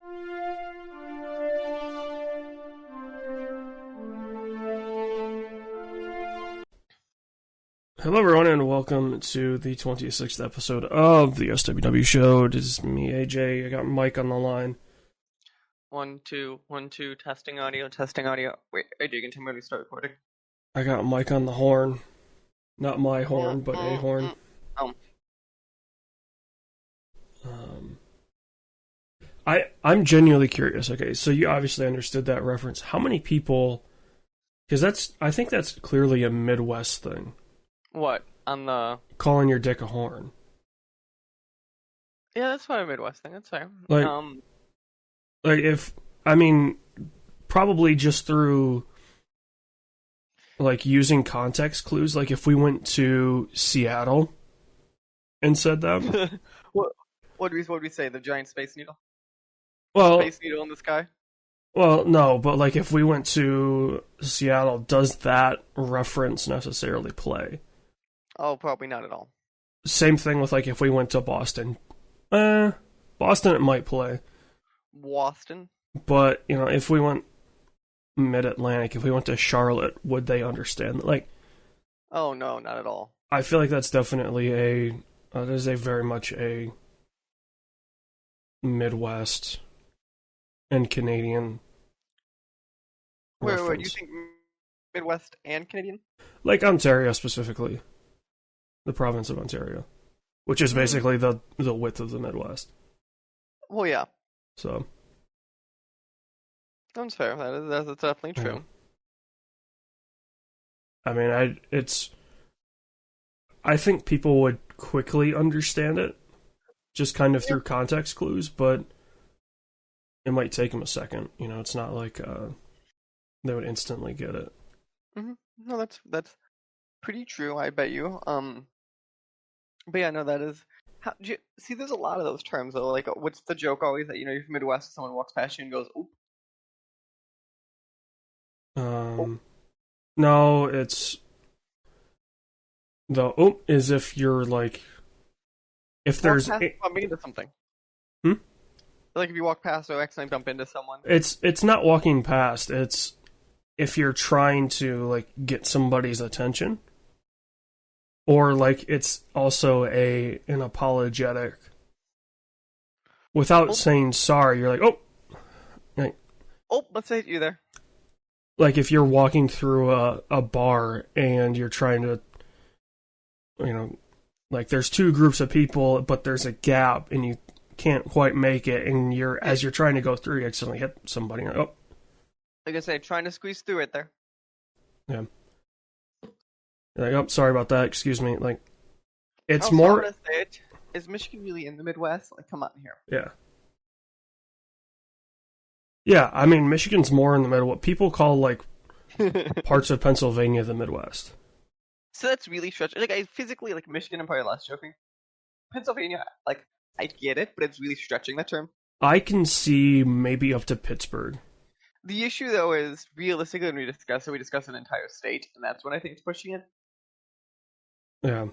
Hello, everyone, and welcome to the 26th episode of the SWW Show. It is me, AJ. I got Mike on the line. 1, 2, 1, 2, testing audio, testing audio. Wait, AJ, you can tell me to start recording. I got Mike on the horn. Not my horn, but a horn. I'm genuinely curious. Okay, so you obviously understood that reference. How many people... Because I think that's clearly a Midwest thing. What? On the... Calling your dick a horn. Yeah, that's not a Midwest thing, that's fair. Probably just through, using context clues. Like, if we went to Seattle and said that. What would we say? The giant space needle? Well... Space needle in the sky? Well, no, but, if we went to Seattle, does that reference necessarily play? Oh, probably not at all. Same thing with, if we went to Boston. Boston it might play. Boston? But, if we went mid-Atlantic, if we went to Charlotte, would they understand? Oh, no, not at all. I feel like that's definitely that is a very much a Midwest and Canadian reference. Wait, you think Midwest and Canadian? Like Ontario specifically. The province of Ontario. Which is basically the width of the Midwest. Well, yeah. So. That's fair. That's definitely true. I mean, I think people would quickly understand it. Just kind of through context clues, but it might take them a second. It's not like they would instantly get it. Mm-hmm. No, that's pretty true, I bet you. But yeah, no, that is... See, there's a lot of those terms, though. Like, what's the joke always that, you're from Midwest, someone walks past you and goes, oop? No, it's... The oop is if you're, if there's... bumping into something. Like, if you walk past or accidentally bump into someone. It's not walking past, it's if you're trying to, get somebody's attention. Or, it's also an apologetic. Without saying sorry, you're like, oh! Let's say you there. Like, if you're walking through a bar and you're trying to, there's two groups of people, but there's a gap and you can't quite make it, and as you're trying to go through, you accidentally hit somebody. Like, oh. Like I say, trying to squeeze through it there. Yeah. You're like, oh, sorry about that, excuse me. It's more... I'm say it. Is Michigan really in the Midwest? Come on here. Yeah. Yeah, I mean, Michigan's more in the middle. What people call, parts of Pennsylvania the Midwest. So that's really stretching. Physically, Michigan, I'm probably less joking. Pennsylvania, I get it, but it's really stretching that term. I can see maybe up to Pittsburgh. The issue, though, is realistically when we discuss an entire state, and that's when I think it's pushing it. Yeah.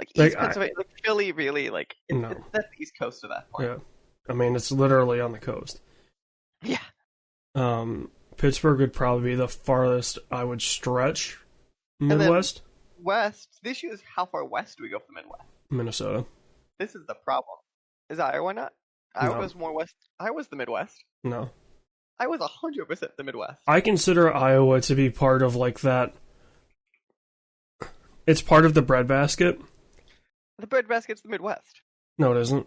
East Pennsylvania, Philly, really, no. It's that's the East Coast at that point. Yeah. I mean, it's literally on the coast. Yeah. Pittsburgh would probably be the farthest I would stretch Midwest. West. The issue is how far west do we go from the Midwest? Minnesota. This is the problem. Is Iowa not? Iowa's more west. Iowa's the Midwest. No. Iowa's 100% the Midwest. I consider Iowa to be part of that. It's part of the breadbasket. The breadbasket's the Midwest. No, it isn't.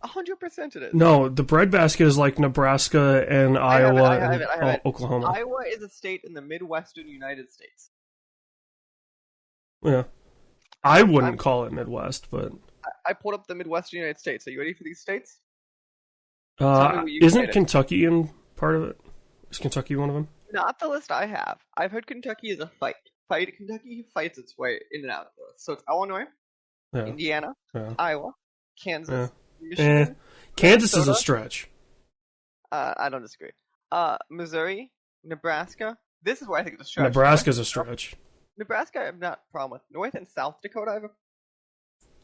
100% it is. No, the breadbasket is Nebraska and Iowa and Oklahoma. Iowa is a state in the Midwestern United States. Yeah. I wouldn't call it Midwest, but... I pulled up the Midwestern United States. Are you ready for these states? Isn't Kentucky in part of it? Is Kentucky one of them? Not the list I have. I've heard Kentucky is a fight. Kentucky fights its way in and out of the list. So it's Illinois, Indiana, Iowa, Kansas, Michigan. Kansas Minnesota. is a stretch. I don't disagree. Missouri, Nebraska. This is where I think it's a stretch. Nebraska's a stretch. Nebraska I have not a problem with. North and South Dakota I have a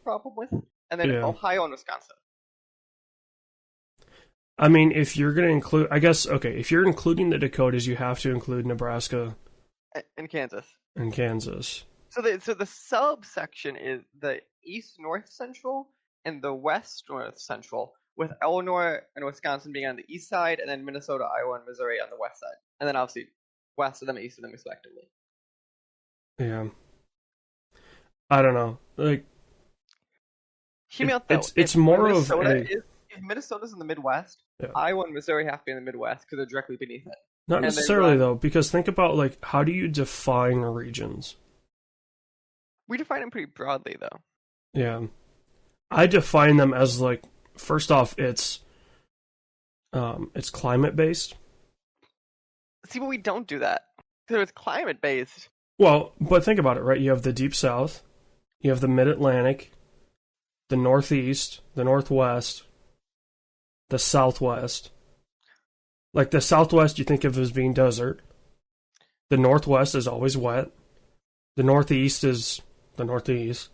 problem with. And then Ohio and Wisconsin. I mean, if you're going to include, I guess, okay, if you're including the Dakotas, you have to include Nebraska and Kansas. and Kansas. So the subsection is the East North Central and the West North Central, with Illinois and Wisconsin being on the east side, and then Minnesota, Iowa, and Missouri on the west side, and then obviously west of them, east of them, respectively. Yeah. I don't know. Like, Hear me out though. it's more of If Minnesota's in the Midwest, yeah. Iowa and Missouri have to be in the Midwest because they're directly beneath it. Not necessarily though, because think about like how do you define regions? We define them pretty broadly though. Yeah. I define them as like first off it's climate based. See, but we don't do that. So it's climate based. Well, but think about it, right? You have the deep south, you have the mid-Atlantic, the northeast, the northwest, the southwest. Like the southwest you think of as being desert. The northwest is always wet. The northeast is the northeast.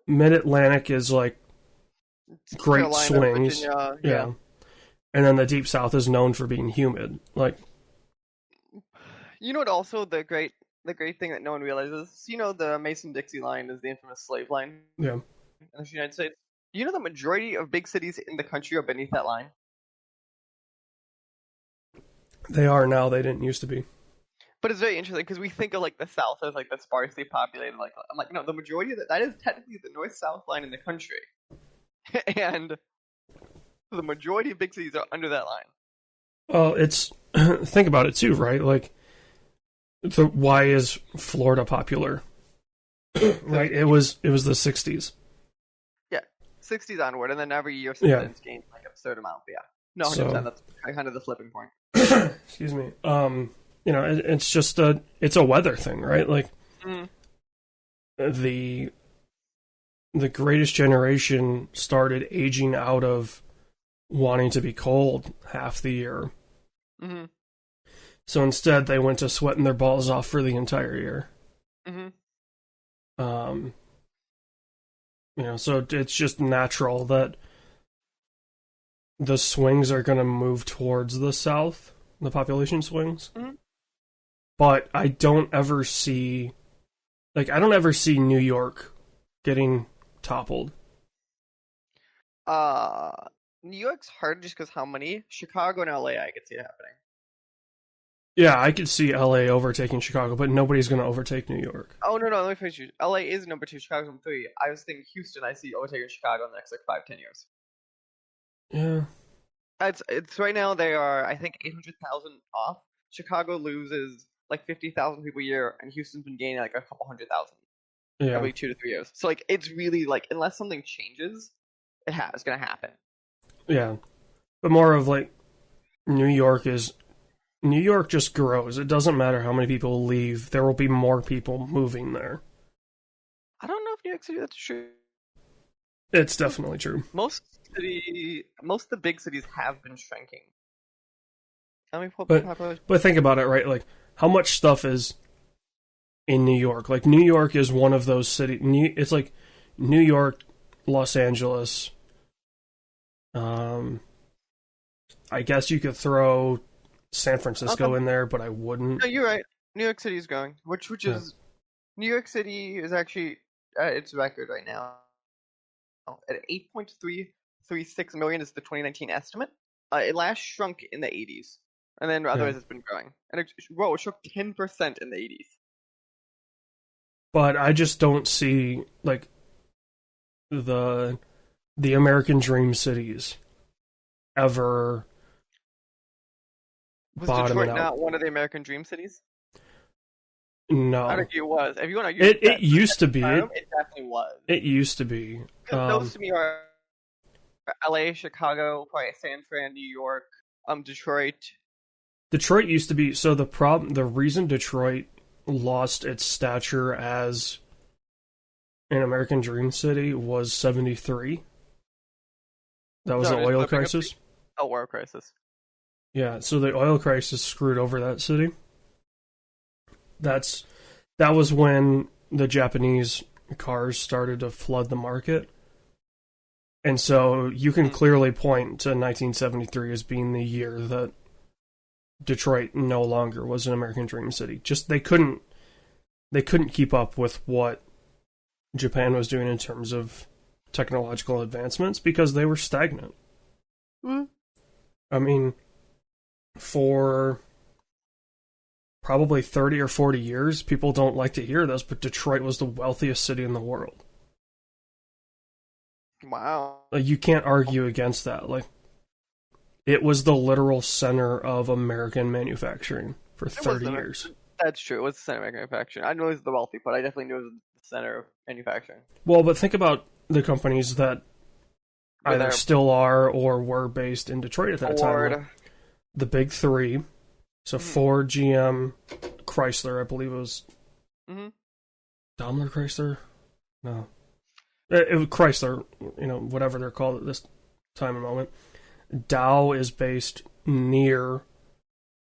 Mid-Atlantic is like great Carolina, swings. Virginia, yeah. And then the deep south is known for being humid. Like, you know what also the great thing that no one realizes? So, you know, the Mason-Dixie line is the infamous slave line yeah. in the United States. You know the majority of big cities in the country are beneath that line? They are now, they didn't used to be. But it's very interesting because we think of like the South as like the sparsely populated. Like I'm like, no, the majority of that is technically the north-south line in the country, and the majority of big cities are under that line. Well, it's think about it too, right? Like, why is Florida popular? Right, it was the '60s. Yeah, '60s onward, and then every year since then it's gained like an absurd amount. But yeah, no, 100%. That's kind of the flipping point. Excuse me. You know, it's just it's a weather thing, right? Like the greatest generation started aging out of wanting to be cold half the year. Mm-hmm. So instead, they went to sweating their balls off for the entire year. Mm-hmm. You know, so it's just natural that the swings are going to move towards the south, the population swings. Mm-hmm. But I don't ever see New York getting toppled. New York's hard just because how many? Chicago and LA, I could see it happening. Yeah, I could see LA overtaking Chicago, but nobody's going to overtake New York. Oh, no, let me finish you. LA is number 2, Chicago's number 3. I was thinking Houston, I see overtaking Chicago in the next, like, 5-10 years. Yeah. It's right now, they are, I think, 800,000 off. Chicago loses, like, 50,000 people a year, and Houston's been gaining, like, a couple 100,000 every 2 to 3 years. So, like, it's really, like, unless something changes, it's going to happen. Yeah. But more of, like, New York just grows. It doesn't matter how many people leave. There will be more people moving there. I don't know if New York City that's true. It's definitely true. Most of the big cities have been shrinking. But think about it, right? Like, how much stuff is in New York? Like, New York is one of those cities. It's like New York, Los Angeles. I guess you could throw San Francisco in there, but I wouldn't. No, you're right. New York City is growing, which is New York City is actually at its record right now at 8.336 million is the 2019 estimate. It last shrunk in the 80s, and then otherwise it's been growing, and it shrunk 10% in the 80s. But I just don't see like the American dream cities ever. Was Detroit not one of the American dream cities? No. I think it was. If you want to, it used to be. It definitely was. It used to be. Those to me are L.A., Chicago, probably San Fran, New York, Detroit. Detroit used to be. So the reason Detroit lost its stature as an American dream city was 1973. That was the oil crisis. Oil crisis. Yeah, so the oil crisis screwed over that city. That was when the Japanese cars started to flood the market. And so you can Mm. clearly point to 1973 as being the year that Detroit no longer was an American dream city. Just they couldn't keep up with what Japan was doing in terms of technological advancements because they were stagnant. Mm. I mean, for probably 30 or 40 years, people don't like to hear this, but Detroit was the wealthiest city in the world. Wow. Like, you can't argue against that. Like, it was the literal center of American manufacturing for It was 30 years. That's true. It was the center of manufacturing. I know it was the wealthy, but I definitely knew it was the center of manufacturing. Well, but think about the companies that Were either there still are or were based in Detroit at that time. Like Ford? the big three. So Mm-hmm. Ford, GM, Chrysler, I believe it was Mm-hmm. Daimler Chrysler? No. It was Chrysler, whatever they're called at this time and moment. Dow is based near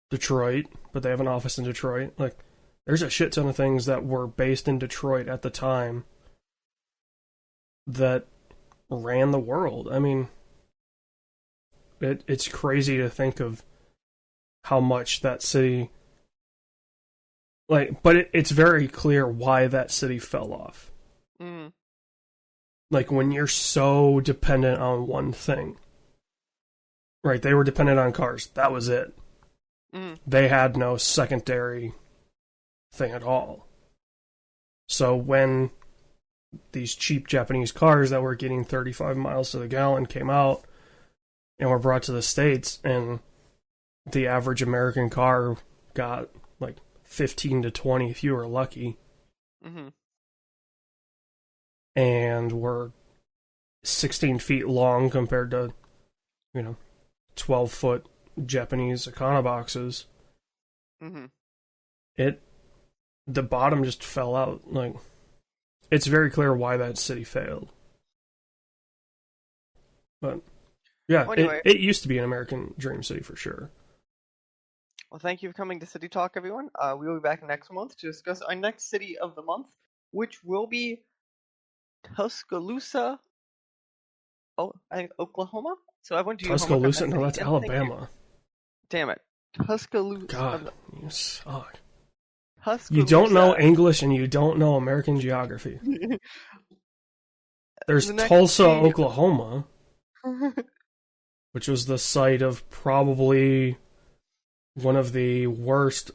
Detroit, but they have an office in Detroit. Like, there's a shit ton of things that were based in Detroit at the time that ran the world. I mean, it's crazy to think of how much that city, like, but it's very clear why that city fell off. Mm-hmm. Like, when you're so dependent on one thing, right? They were dependent on cars. That was it. Mm-hmm. They had no secondary thing at all. So when these cheap Japanese cars that were getting 35 miles to the gallon came out and were brought to the States, and the average American car got like 15 to 20 if you were lucky, Mm-hmm. and were 16 feet long compared to, 12-foot Japanese Econoboxes, Mm-hmm. the bottom just fell out. Like, it's very clear why that city failed. But yeah, Well, anyway, it used to be an American dream city for sure. well, thank you for coming to City Talk, everyone. We will be back next month to discuss our next city of the month, which will be Tuscaloosa, Oklahoma. So I went to your homework on Tuscaloosa? that No, city, that's and thank you. Alabama. Damn it, Tuscaloosa. God, you suck. You don't know Tuscaloosa. English and you don't know American geography. There's The next Tulsa, city. Oklahoma, which was the site of probably one of the worst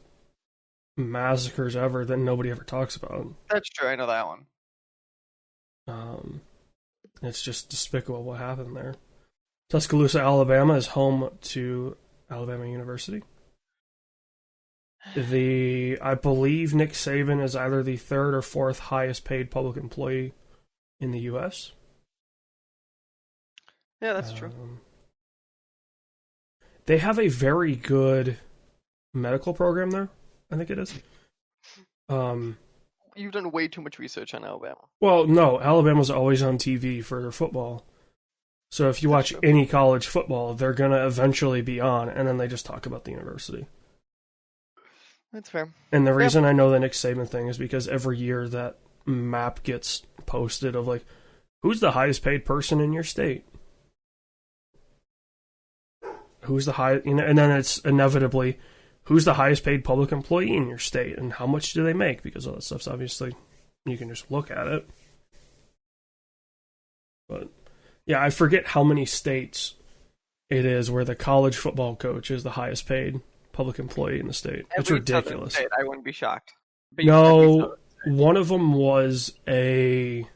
massacres ever that nobody ever talks about. That's true. I know that one. Um, it's just despicable what happened there. Tuscaloosa, Alabama is home to Alabama University. I believe Nick Saban is either the third or fourth highest paid public employee in the U.S. Yeah, that's true. They have a very good medical program there. I think it is. You've done way too much research on Alabama. Well, no, Alabama's always on TV for their football. So if you watch any college football, they're going to eventually be on, and then they just talk about the university. That's fair. And the reason I know the Nick Saban thing is because every year that map gets posted of, like, who's the highest paid person in your state? Who's the high, and then it's inevitably, who's the highest paid public employee in your state, and how much do they make? Because all that stuff's obviously, you can just look at it. But yeah, I forget how many states it is where the college football coach is the highest paid public employee in the state. It's ridiculous. State, I wouldn't be shocked. But No, one of them was a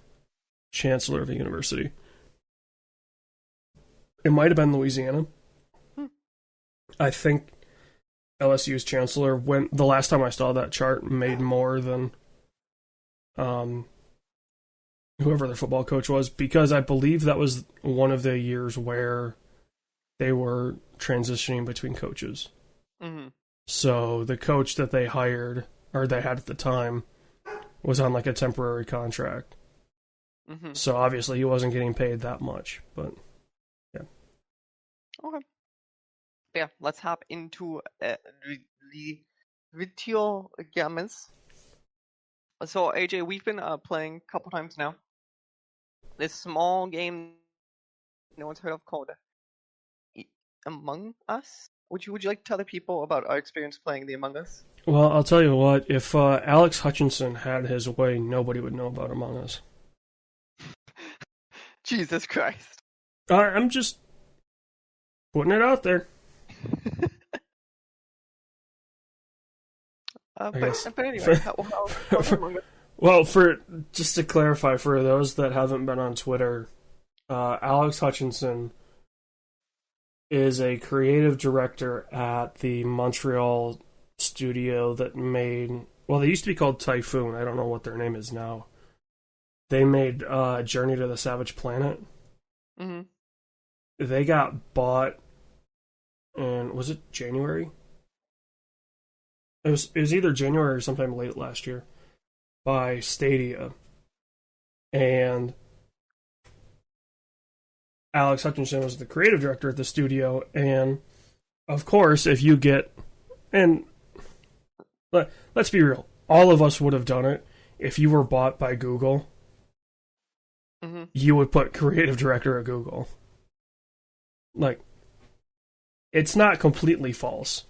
chancellor of a university. It might have been Louisiana. I think LSU's chancellor, when the last time I saw that chart, made more than whoever their football coach was, because I believe that was one of the years where they were transitioning between coaches. Mm-hmm. So the coach that they hired, or they had at the time, was on like a temporary contract. Mm-hmm. So obviously he wasn't getting paid that much, but yeah. Okay. Yeah, let's hop into the video games. So AJ, we've been playing a couple times now. This small game no one's heard of called E- Among Us. Would you like to tell the people about our experience playing the Among Us? Well, I'll tell you what. If Alex Hutchinson had his way, nobody would know about Among Us. Jesus Christ. I'm just putting it out there. I guess. But anyway, how's Among Us? Well, just to clarify, for those that haven't been on Twitter, Alex Hutchinson is a creative director at the Montreal studio that made. Well, they used to be called Typhoon. I don't know what their name is now. They made Journey to the Savage Planet. Mm-hmm. They got bought in, was it January? It was either January or sometime late last year by Stadia. And Alex Hutchinson was the creative director at the studio, and of course, if you get, and let's be real, all of us would have done it. If you were bought by Google, Mm-hmm. you would put creative director at Google. Like, it's not completely false.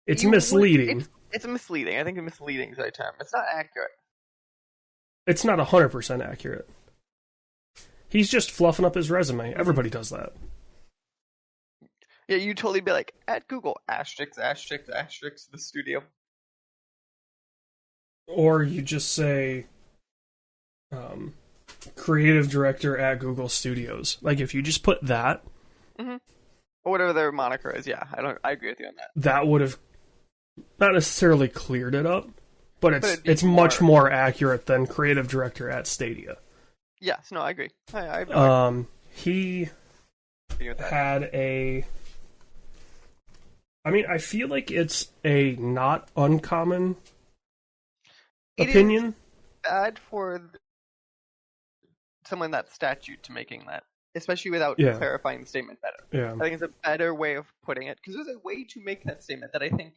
It's misleading. It's misleading. I think misleading is the right term. It's not accurate. It's not 100% accurate. He's just fluffing up his resume. Everybody does that. Yeah, you'd totally be like, at Google, asterisk, asterisk, asterisk, the studio. Or you just say, creative director at Google Studios. Like, if you just put that, Mm-hmm. Or whatever their moniker is, yeah. I agree with you on that. that would have not necessarily cleared it up, but it's more- much more accurate than creative director at Stadia. Yes, no, I agree. I He agree with that. had I feel like it's a not uncommon It is opinion. bad for someone that statute to making that, especially without Yeah. clarifying the statement better. Yeah. I think it's a better way of putting it, because there's a way to make that statement that I think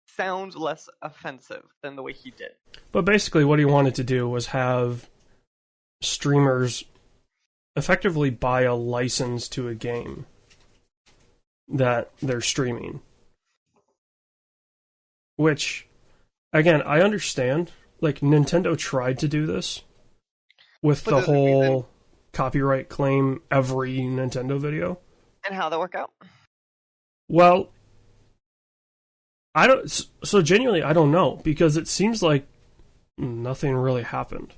sounds less offensive than the way he did. But basically what he wanted to do was have streamers effectively buy a license to a game that they're streaming. Which, again, I understand. Like, Nintendo tried to do this with But the there's a reason. whole copyright claim every Nintendo video. And how'd that work out? Well, I don't. So genuinely, I don't know, because it seems like nothing really happened.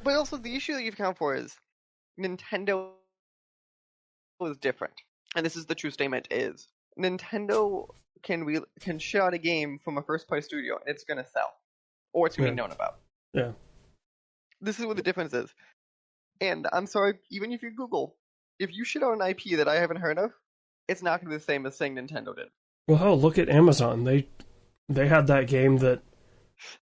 But also, the issue that you've accounted for is Nintendo is different. And this is the true statement, is Nintendo can shut out a game from a first-party studio, and it's going to sell. Or it's going to be known about. Yeah. This is what the difference is. And I'm sorry, even if you Google, if you shit out an IP that I haven't heard of, it's not going to be the same as saying Nintendo did. Well, hell, look at Amazon. They had that game that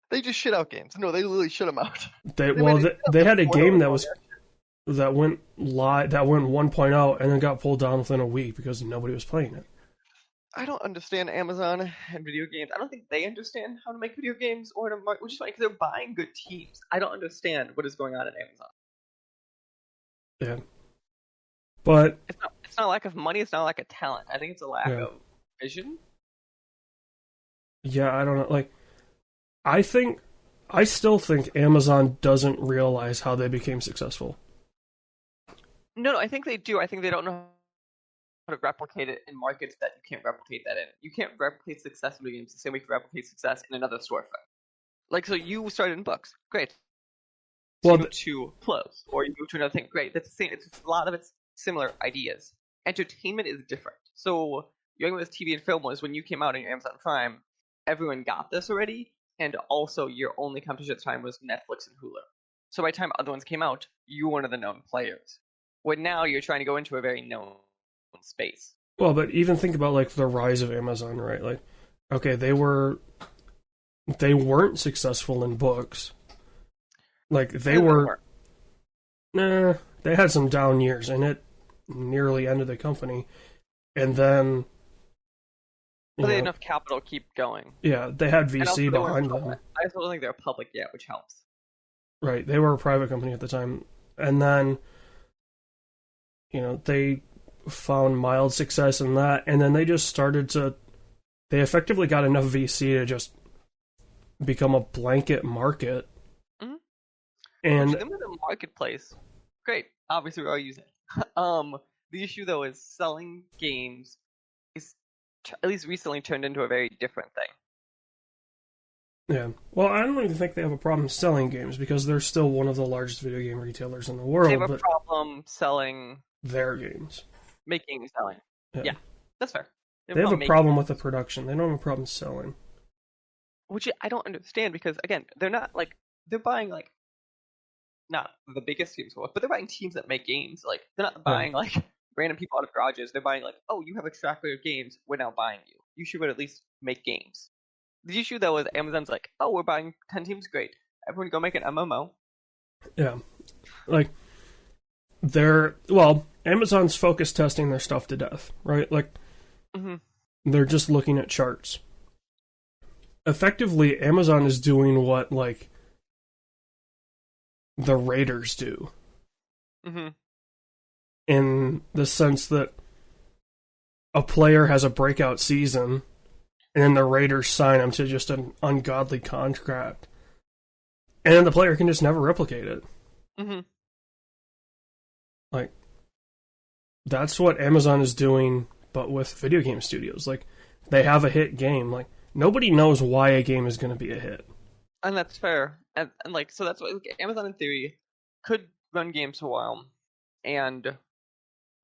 They just shit out games. No, they literally shit them out. they had a game that went live, that went 1.0 and then got pulled down within a week because nobody was playing it. I don't understand Amazon and video games. I don't think they understand how to make video games or to market, which is funny because they're buying good teams. I don't understand what is going on at Amazon. Yeah. But It's not a lack of money. It's not a lack of talent. I think it's a lack of vision. yeah, I don't know. Like, I still think Amazon doesn't realize how they became successful. No, I think they do. I think they don't know how to replicate it in markets that you can't replicate that in. You can't replicate success in video games the same way you can replicate success in another storefront. Like, so you started in books. Great. So Well, you move to clothes, or you move to another thing. Great. That's the same. It's a lot of it's similar ideas. Entertainment is different. So, Young with TV and film was when you came out on Amazon Prime, everyone got this already, and also your only competition at the time was Netflix and Hulu. So by the time other ones came out, you were one of the known players. When now you're trying to go into a very known space. Well, but even think about, like, the rise of Amazon, right? Like, okay, they weren't successful in books. Like, they were. Nah, they had some down years, and it nearly ended the company. And then. But they had enough capital to keep going. Yeah, they had VC they behind them. I also don't think they're public yet, which helps. Right, they were a private company at the time. And then they found mild success in that, and then they just started to. They effectively got enough VC to just become a blanket market. Mm-hmm. And them in the marketplace, great. Obviously, we're all using it. The issue though is selling games is at least recently turned into a very different thing. yeah, well, I don't even think they have a problem selling games because they're still one of the largest video game retailers in the world. They have a but problem selling their games, making and selling. Yeah, that's fair. They have a problem with the production. They don't have a problem selling. Which I don't understand because again, they're not like they're buying like not the biggest games, but they're buying teams that make games. Like they're not buying like random people out of garages. They're buying like, oh, you have a track record of games. We're now buying you. You should at least make games. The issue though is Amazon's like, oh, we're buying 10 teams. Great, everyone go make an MMO. Yeah, like Amazon's focus testing their stuff to death, right? Like they're just looking at charts. Effectively, Amazon is doing what like the Raiders do. In the sense that a player has a breakout season, and then the Raiders sign him to just an ungodly contract, and then the player can just never replicate it. Like, that's what Amazon is doing, but with video game studios. Like, they have a hit game. Like, nobody knows why a game is going to be a hit. And that's fair. And like, so that's why like, Amazon, in theory, could run games for a while and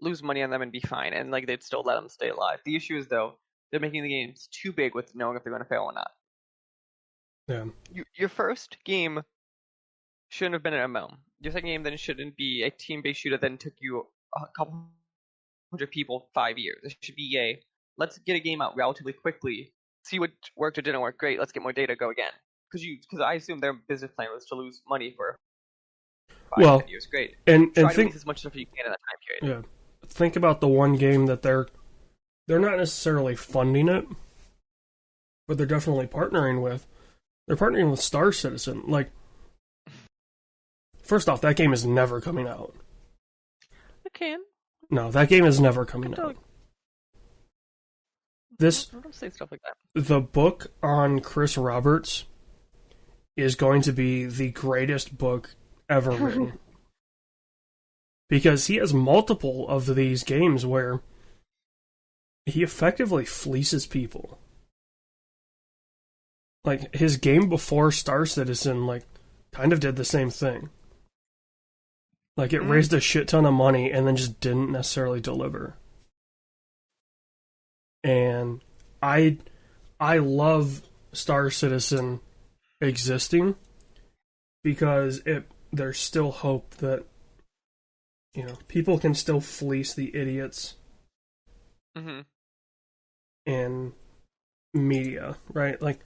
lose money on them and be fine. And, like, they'd still let them stay alive. The issue is, though, they're making the games too big with knowing if they're going to fail or not. Yeah. Your first game shouldn't have been an MMO. Your second game then shouldn't be a team-based shooter that took you a couple hundred people 5 years. It should be let's get a game out relatively quickly, see what worked or didn't work, great, let's get more data, go again. Because I assume their business plan was to lose money for 10 years. Great. And try to release as much stuff as you can in that time period. Yeah. Think about the one game that they're not necessarily funding it, but they're definitely partnering with. They're partnering with Star Citizen. Like, first off, that game is never coming out. It can. No, that game is never coming out. Don't say stuff like that. The book on Chris Roberts is going to be the greatest book ever written. Because he has multiple of these games where he effectively fleeces people. Like, his game before Star Citizen, like, kind of did the same thing. Like, it raised a shit ton of money and then just didn't necessarily deliver. And I love Star Citizen existing because there's still hope that, people can still fleece the idiots in media, right? Like,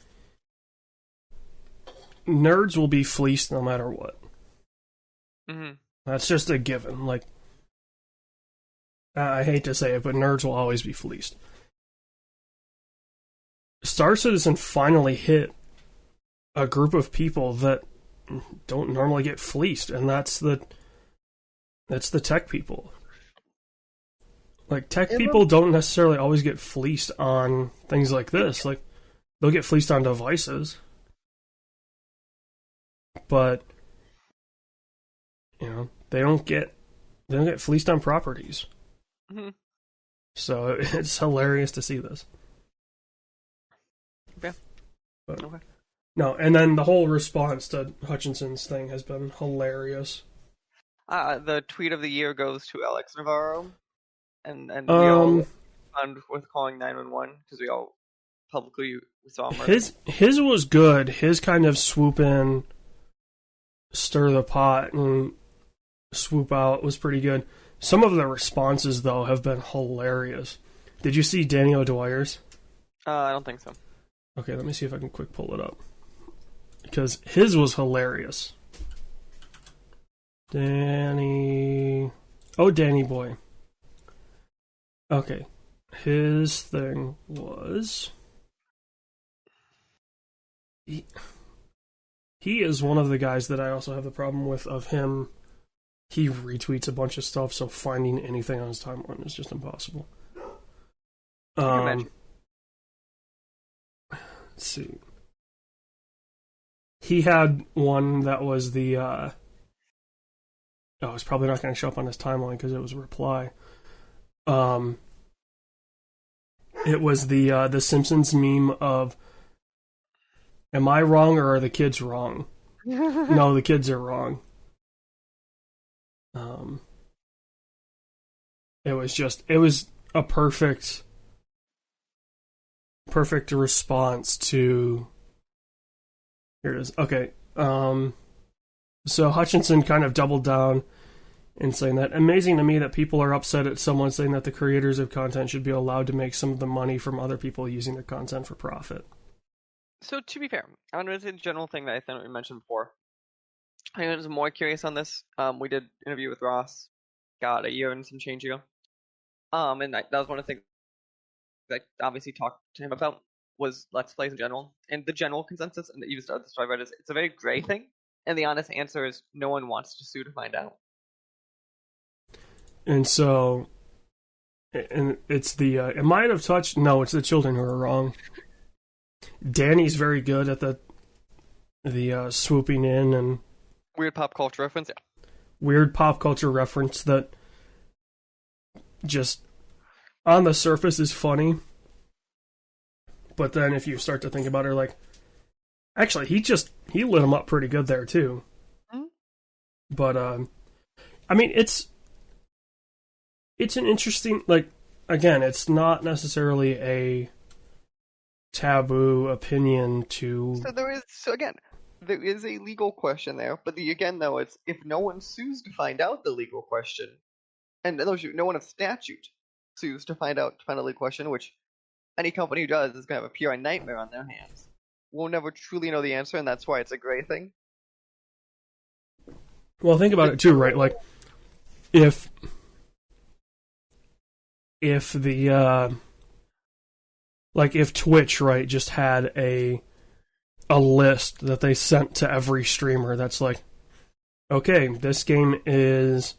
nerds will be fleeced no matter what. That's just a given. Like, I hate to say it, but nerds will always be fleeced. Star Citizen finally hit a group of people that don't normally get fleeced, and that's the tech people. Like, tech people don't necessarily always get fleeced on things like this. Like, they'll get fleeced on devices, but they don't get fleeced on properties. So it's hilarious to see this. Okay. Okay. No, and then the whole response to Hutchinson's thing has been hilarious. The tweet of the year goes to Alex Navarro, and we all found with calling 911 because we all publicly saw him. His was good. His kind of swoop in, stir the pot, and swoop out was pretty good. Some of the responses, though, have been hilarious. Did you see Danny O'Dwyer's? I don't think so. Okay, let me see if I can quick pull it up. Because his was hilarious. Danny boy. Okay. His thing was... He is one of the guys that I also have the problem with of him he retweets a bunch of stuff, so finding anything on his timeline is just impossible. I can imagine. Let's see. He had one that was the. Oh, it's probably not going to show up on his timeline because it was a reply. It was the Simpsons meme of, "Am I wrong or are the kids wrong?" No, the kids are wrong. It was a perfect response to. Here it is. Okay. So Hutchinson kind of doubled down in saying that amazing to me that people are upset at someone saying that the creators of content should be allowed to make some of the money from other people using their content for profit. So to be fair, I'm going to say the general thing that I think we mentioned before. I was more curious on this. We did an interview with Ross, got a year and some change ago. And that was one of the things that I obviously talked to him about was Let's Plays in general. And the general consensus, and even the story about it, is it's a very gray thing. And the honest answer is no one wants to sue to find out. And so, and it's the, it might have touched, no, it's the children who are wrong. Danny's very good at the swooping in and... Weird pop culture reference, yeah. Weird pop culture reference that just, on the surface, is funny. But then if you start to think about it, like, actually, he lit him up pretty good there, too. Mm-hmm. But, I mean, it's an interesting, like, again, it's not necessarily a taboo opinion to... There is a legal question there, but again, though, it's if no one sues to find out the legal question, and no one of statute sues to find a legal question, which any company who does is going to have a PR nightmare on their hands. We'll never truly know the answer, and that's why it's a gray thing. Well, think about it too, right? Like, if the if Twitch, right, just had a list that they sent to every streamer that's like, okay, this game is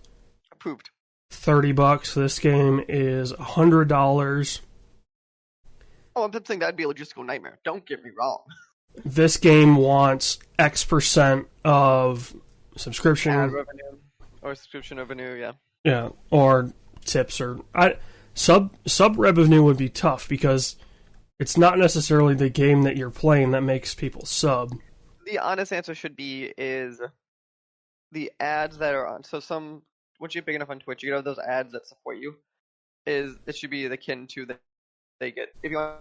approved $30, this game is $100. Oh, I'm saying that'd be a logistical nightmare. Don't get me wrong. This game wants X% of subscription ad revenue or subscription revenue, yeah. Yeah, or tips or sub revenue would be tough because it's not necessarily the game that you're playing that makes people sub. The honest answer should be is the ads that are on. So once you're big enough on Twitch, you have those ads that support you. It should be akin to that they get if you want.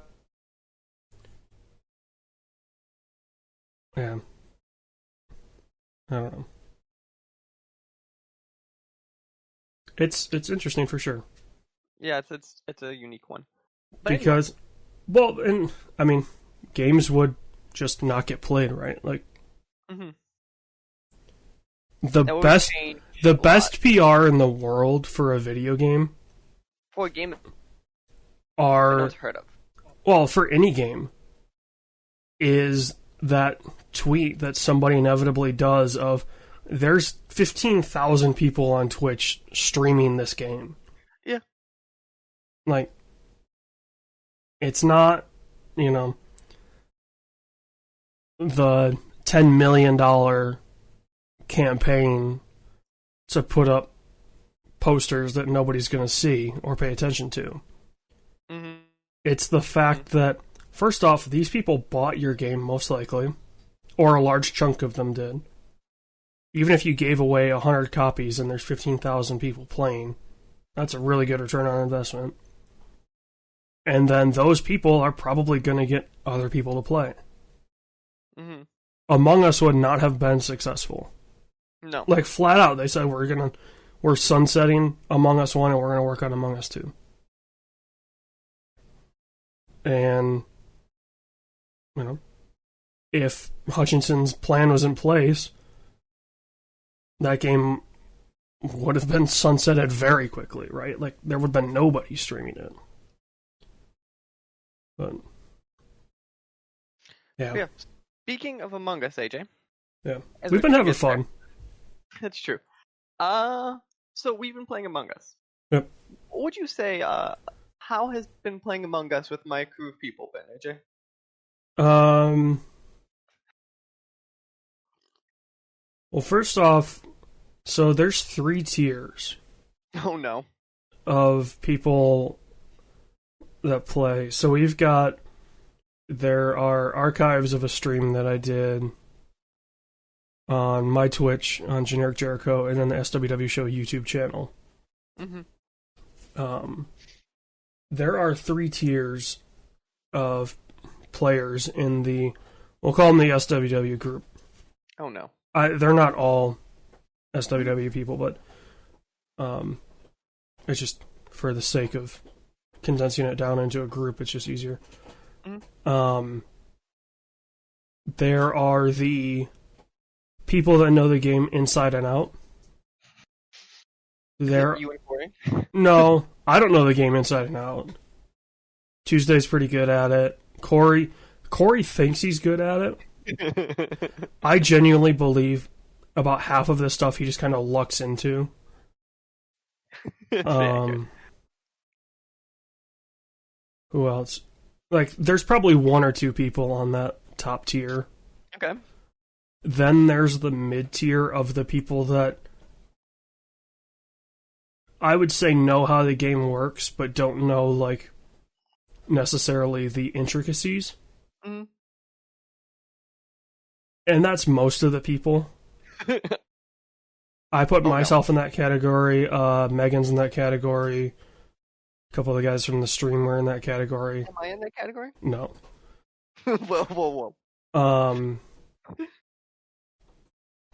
Yeah. I don't know. It's interesting for sure. Yeah, it's a unique one. But because, anyway. Well, and I mean, games would just not get played, right? Like, mm-hmm. the best PR in the world for a video game, for a game, are heard of. Well, for any game, is that tweet that somebody inevitably does of, there's 15,000 people on Twitch streaming this game. Yeah. Like, it's not, the $10 million campaign to put up posters that nobody's going to see or pay attention to. Mm-hmm. It's the fact that, first off, these people bought your game, most likely, or a large chunk of them did. Even if you gave away 100 copies and there's 15,000 people playing, that's a really good return on investment. And then those people are probably going to get other people to play. Mm-hmm. Among Us would not have been successful. No. Like, flat out, they said, we're sunsetting Among Us 1 and we're going to work on Among Us 2. And, if Hutchinson's plan was in place, that game would have been sunsetted very quickly, right? Like, there would have been nobody streaming it. But, yeah. Speaking of Among Us, AJ. Yeah. We've been having fun. That's true. So we've been playing Among Us. Yep. What would you say, how has been playing Among Us with my crew of people been, AJ? Um. Well, first off, so there's 3 tiers Oh no. of people that play. So there are archives of a stream that I did on my Twitch on Generic Jericho, and then the SWW Show YouTube channel. Mm-hmm. There are 3 tiers of players in we'll call them the SWW group. Oh no. They're not all SWW people, but it's just for the sake of condensing it down into a group, it's just easier. Mm-hmm. There are the people that know the game inside and out. You and Corey? No, I don't know the game inside and out. Tuesday's pretty good at it. Corey thinks he's good at it. I genuinely believe about half of this stuff he just kind of lucks into. Who else? Like, there's probably 1 or 2 people on that top tier. Okay. Then there's the mid tier of the people that I would say know how the game works, but don't know, like, necessarily the intricacies. Mm-hmm. And that's most of the people. I put myself in that category. Megan's in that category. A couple of the guys from the stream were in that category. Am I in that category? No. Whoa.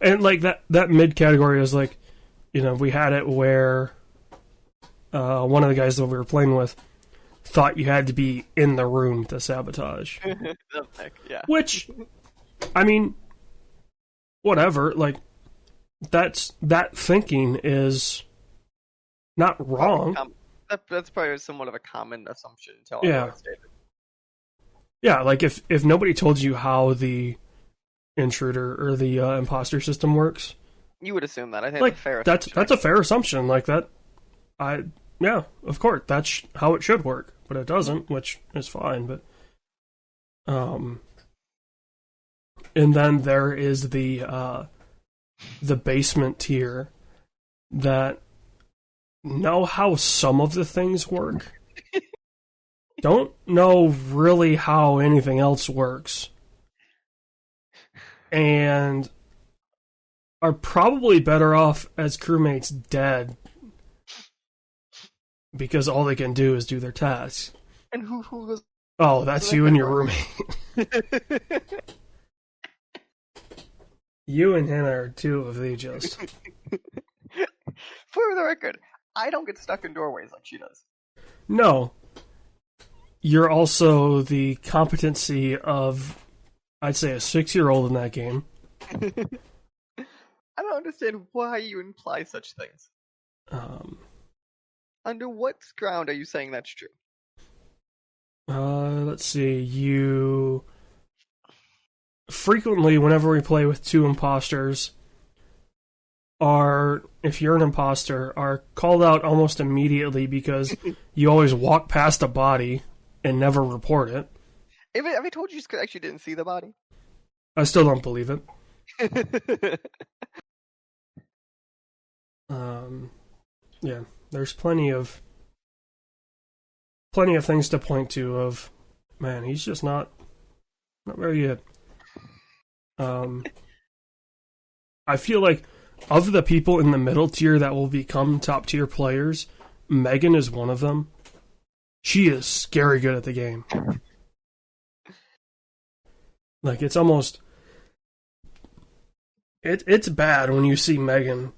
And like that mid category is like, we had it where one of the guys that we were playing with thought you had to be in the room to sabotage. Yeah. Which, I mean, whatever. Like, that thinking is not wrong. That's probably somewhat of a common assumption until Yeah. Yeah, like if nobody told you how the intruder or the imposter system works, you would assume that. I think like, that's a fair that's a fair assumption. Like that, yeah, of course, that's how it should work, but it doesn't, which is fine. But and then there is the basement tier that know how some of the things work, don't know really how anything else works, and are probably better off as crewmates dead because all they can do is do their tasks. And who was... Oh, that's you and your roommate. You and Hannah are 2 of the just. For the record, I don't get stuck in doorways like she does. No. You're also the competency of, I'd say, a 6-year-old in that game. I don't understand why you imply such things. Under what ground are you saying that's true? Let's see. You frequently, whenever we play with 2 imposters, if you're an imposter, are called out almost immediately because you always walk past a body and never report it. Have I told you actually didn't see the body? I still don't believe it. Yeah, there's plenty of things to point to of, man, he's just not very good. I feel like of the people in the middle tier that will become top tier players, Megan is one of them. She is scary good at the game. Like, it's almost... It's bad when you see Megan.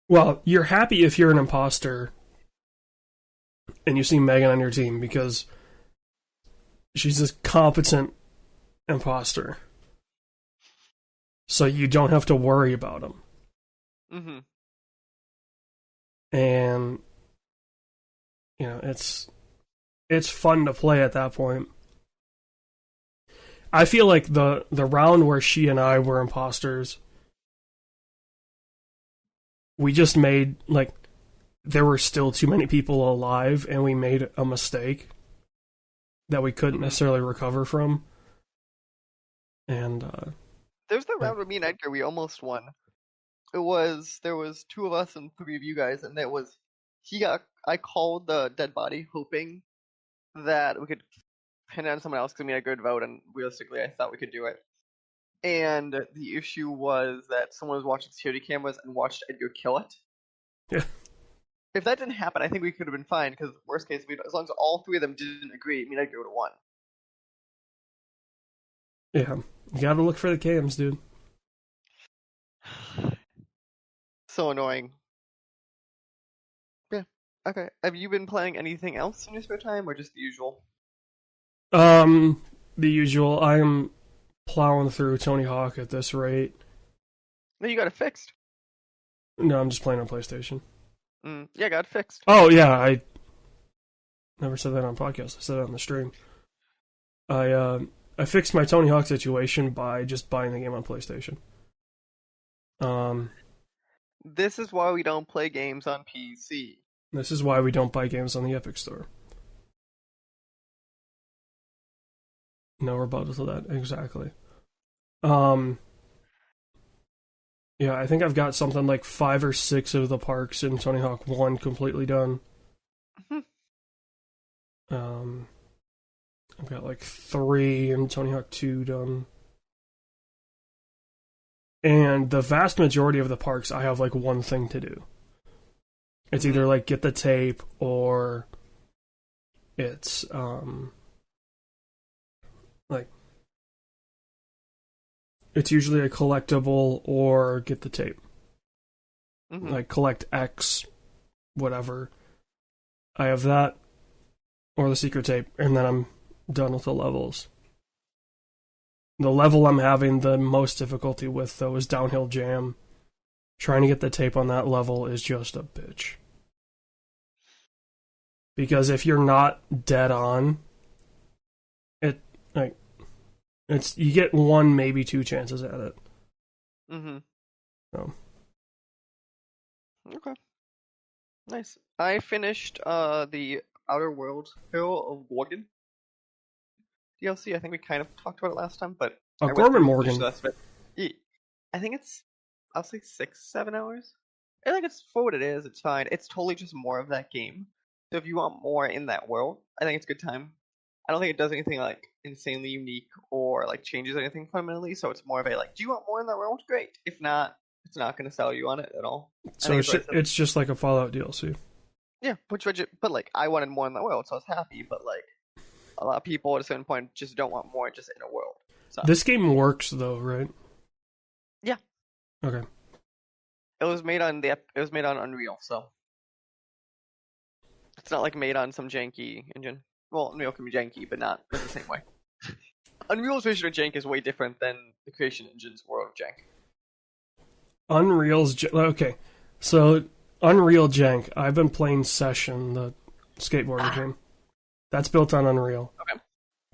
Well, you're happy if you're an imposter and you see Megan on your team because she's this competent imposter. So you don't have to worry about them. Mm-hmm. And, it's fun to play at that point. I feel like the round where she and I were imposters, we just made, like, there were still too many people alive, and we made a mistake that we couldn't necessarily recover from. And, There's the round where me and Edgar, we almost won. There was 2 of us and 3 of you guys, and I called the dead body hoping that we could pin it on someone else because we had a good vote, and realistically I thought we could do it. And the issue was that someone was watching security cameras and watched Edgar kill it. yeah. If that didn't happen, I think we could have been fine, because worst case, as long as all 3 of them didn't agree, me and Edgar would have won. Yeah. You gotta look for the cams, dude. So annoying. Yeah. Okay. Have you been playing anything else in your spare time, or just the usual? The usual. I am plowing through Tony Hawk at this rate. No, you got it fixed. No, I'm just playing on PlayStation. Yeah, got it fixed. Oh, yeah, I never said that on podcast. I said it on the stream. I fixed my Tony Hawk situation by just buying the game on PlayStation. This is why we don't play games on PC. This is why we don't buy games on the Epic Store. No rebuttal to that, exactly. Yeah, I think I've got something like 5 or 6 of the parks in Tony Hawk 1 completely done. I've got like 3 in Tony Hawk 2 done. And the vast majority of the parks, I have like one thing to do. It's either like get the tape, or it's like it's usually a collectible or get the tape. Like collect X, whatever. I have that or the secret tape, and then I'm done with the levels. The level I'm having the most difficulty with, though, is Downhill Jam. Trying to get the tape on that level is just a bitch. Because if you're not dead on, it's you get 1, maybe 2 chances at it. So. Okay. Nice. I finished the Outer Worlds Hero of Gorgon DLC. I think we kind of talked about it last time, but Gorman Morgan. I think I'll say 6-7 hours. I think it's for what it is. It's fine. It's totally just more of that game. So if you want more in that world, I think it's a good time. I don't think it does anything like insanely unique or like changes anything fundamentally. So it's more of a like, do you want more in that world? Great. If not, it's not going to sell you on it at all. So it's just like a Fallout DLC. Yeah, but like I wanted more in that world, so I was happy. But like a lot of people at a certain point just don't want more just in a world. So. This game works though, right? Yeah. Okay. It was made on Unreal, so it's not like made on some janky engine. Well, Unreal can be janky, but not in the same way. Unreal's version of jank is way different than the Creation Engine's world of jank. Okay, so Unreal jank. I've been playing Session, the skateboarding game. That's built on Unreal. Okay.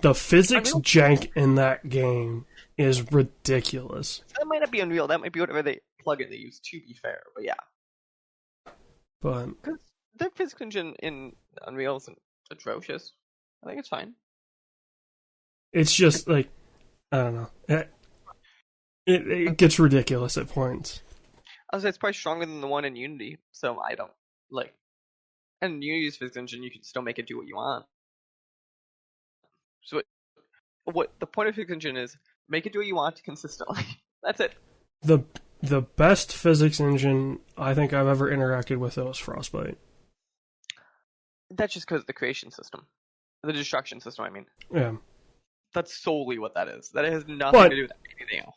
The physics jank in that game is ridiculous. That might not be Unreal. That might be whatever plugin they use. To be fair, but yeah. But because the physics engine in Unreal isn't atrocious. I think it's fine. It's just like I don't know. It gets ridiculous at points. I would say it's probably stronger than the one in Unity, so I don't like. And Unity's physics engine, you can still make it do what you want. So what the point of physics engine is, make it do what you want consistently. That's it. The best physics engine I think I've ever interacted with though is Frostbite. That's just because of the creation system. The destruction system, I mean. Yeah. That's solely what that is. That has nothing to do with anything else.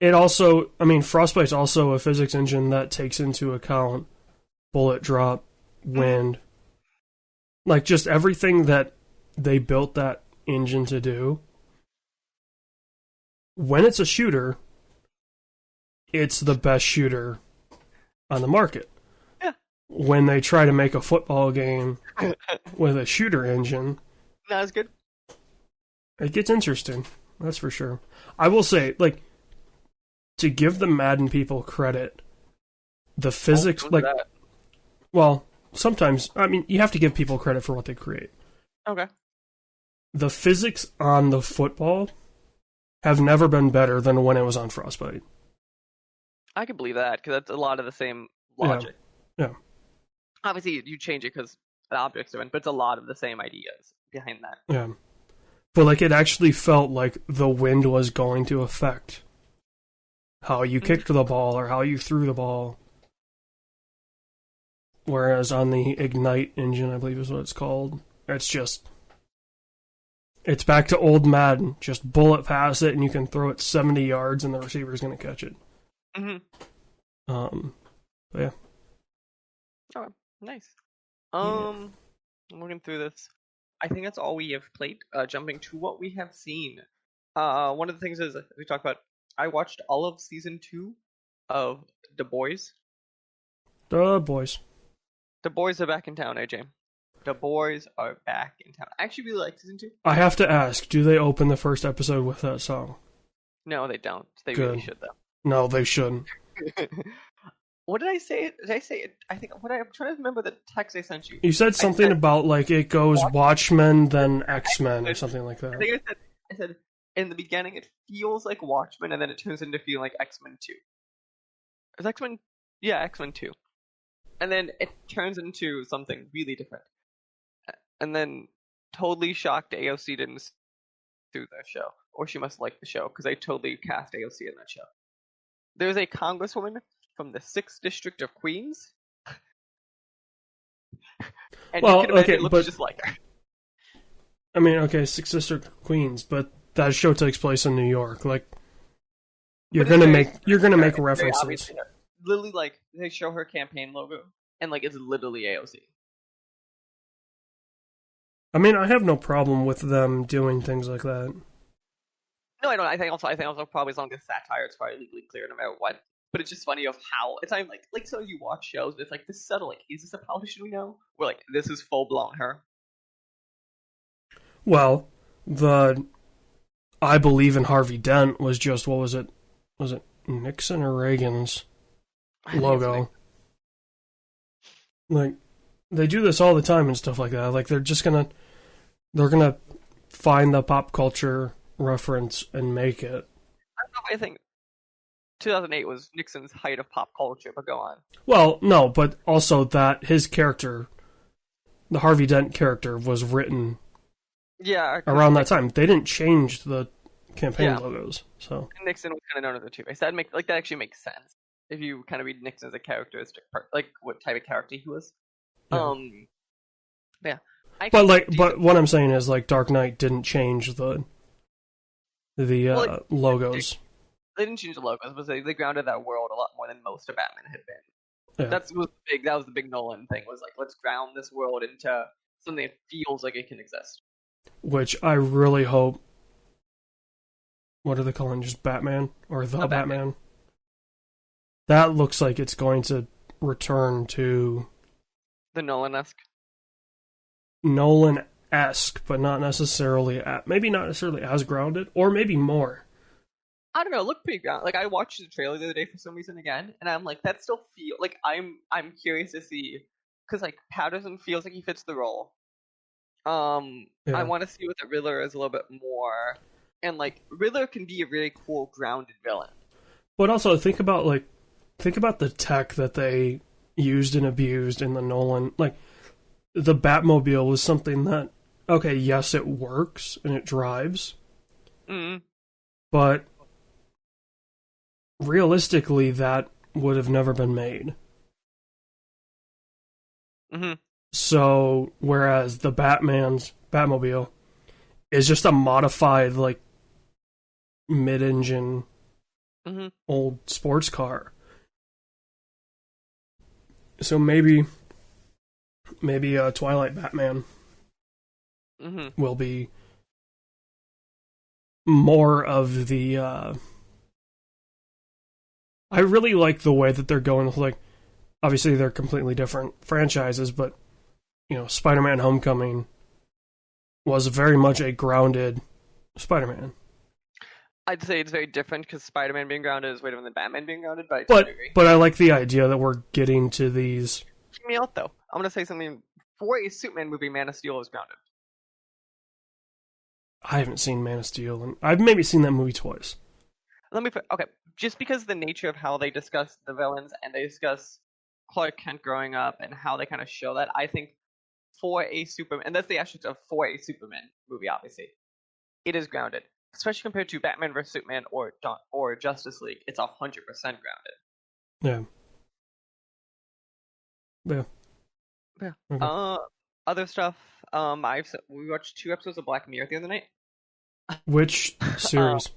It also, I mean, Frostbite's also a physics engine that takes into account bullet drop, wind. Like, just everything that they built that engine to do. When it's a shooter, it's the best shooter on the market. Yeah. When they try to make a football game with a shooter engine, not as good. It gets interesting, that's for sure. I will say, like, to give the Madden people credit, the physics, Don't do like, that. well, sometimes, I mean, you have to give people credit for what they create. Okay. The physics on the football have never been better than when it was on Frostbite. I can believe that, because that's a lot of the same Yeah. logic. Yeah. Obviously, you change it because the objects are in, but it's a lot of the same ideas behind that. Yeah. But, like, it actually felt like the wind was going to affect how you kicked the ball or how you threw the ball. Whereas on the Ignite engine, I believe is what it's called, it's back to old Madden. Just bullet past it, and you can throw it 70 yards, and the receiver's going to catch it. But yeah. Okay, nice. I'm looking through this. I think that's all we have played. Jumping to what we have seen. One of the things is we talked about. I watched all of season 2 of The Boys. The boys. The Boys are back in town, AJ. The Boys are back in town. I actually really like season 2. I have to ask, do they open the first episode with that song? No, they don't. They Good. really should, though. No, they shouldn't. What did I say? Did I say it? I'm trying to remember the text I sent you. You said something about, like, it goes Watchmen, then X-Men, or I something like I that. think I said in the beginning it feels like Watchmen, and then it turns into feeling like X-Men 2. Is X-Men? Yeah, X-Men 2. And then it turns into something really different. And then totally shocked AOC didn't do the show, or she must like the show because I totally cast AOC in that show. There's a congresswoman from the 6th District of Queens, and Well, you can imagine okay, it looks but- just like her. I mean, okay, 6th District Queens, but that show takes place in New York. Like, you're But it's gonna very- make it's very references. obviously her. Literally, like they show her campaign logo, and like it's literally AOC. I mean, I have no problem with them doing things like that. No, I don't. I think also probably as long as satire, it's probably legally clear no matter what. But it's just funny of how it's like so you watch shows, but it's like this subtle. Like, is this a politician we know? Or like this is full blown her. Well, I believe in Harvey Dent was just, what was it? Was it Nixon or Reagan's logo? Like, they do this all the time and stuff like that. Like, they're gonna find the pop culture reference and make it. I think 2008 was Nixon's height of pop culture. But go on. Well, no, but also that his character, the Harvey Dent character, was written Yeah, around that time. They didn't change the campaign Yeah. logos, so Nixon was kind of known as a two-face. That actually makes sense if you kind of read Nixon as a characteristic part, like what type of character he was. Yeah. Yeah. but what I'm saying is, like, Dark Knight didn't change the logos. They didn't change the logos, but they grounded that world a lot more than most of Batman had been. Yeah. That was the big Nolan thing. Was like, let's ground this world into something that feels like it can exist. Which I really hope. What are they calling, just Batman or the Batman? That looks like it's going to return to The Nolan-esque. Nolan-esque, but not necessarily. Maybe not necessarily as grounded, or maybe more. I don't know. It looked pretty grounded. Like I watched the trailer the other day for some reason again, and I'm like, that still feel like I'm curious to see because like Patterson feels like he fits the role. Yeah. I want to see what the Riddler is a little bit more, and like Riddler can be a really cool grounded villain. But also think about the tech that they used and abused in the Nolan. Like, the Batmobile was something that, okay, yes, it works and it drives, but realistically, that would have never been made. So, whereas the Batman's Batmobile is just a modified, like, mid-engine old sports car. So maybe Twilight Batman will be more of the. I really like the way that they're going with, like, obviously they're completely different franchises, but Spider-Man: Homecoming was very much a grounded Spider-Man. I'd say it's very different because Spider-Man being grounded is way different than Batman being grounded, but I totally But agree. but I like the idea that we're getting to these. Hear me out though. I'm gonna say something. For a Superman movie, Man of Steel is grounded. I haven't seen Man of Steel, and I've maybe seen that movie twice. Okay, just because the nature of how they discuss the villains and they discuss Clark Kent growing up and how they kind of show that, I think for a Superman, and that's the aspect of for a Superman movie, obviously, it is grounded, especially compared to Batman vs Superman or Justice League. It's 100% grounded. Yeah. Yeah. Yeah. Okay. Other stuff. We watched 2 episodes of Black Mirror the other night. Which Uh, series?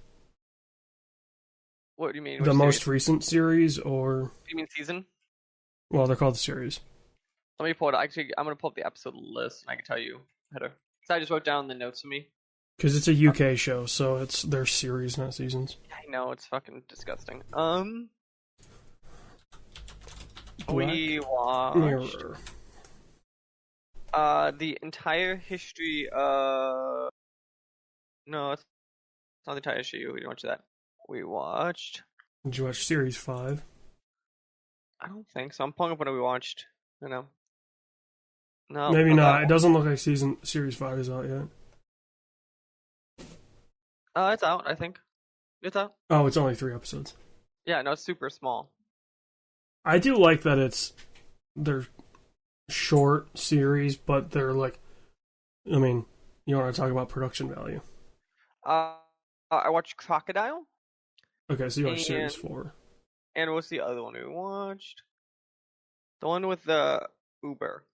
what do you mean? The Which series? most recent series, or Do you mean season? well, they're called the series. Let me pull it. Actually, I'm gonna pull up the episode list and I can tell you header. So I just wrote down the notes for me. Because it's a UK show, so it's their series, not seasons. I know it's fucking disgusting. Black We watched Mirror. the entire history. No, it's not the entire history. We didn't watch that. We watched. Did you watch series 5? I don't think so. I'm pulling up what we watched. You know. No, Maybe that not. It one. doesn't look like series 5 is out yet. It's out. I think it's out. Oh, it's only 3 episodes. Yeah, no, it's super small. I do like that they're short series, but they're like, I mean, you want to talk about production value. I watched Crocodile. Okay, so you watched series And 4. and what's the other one we watched? The one with the Uber.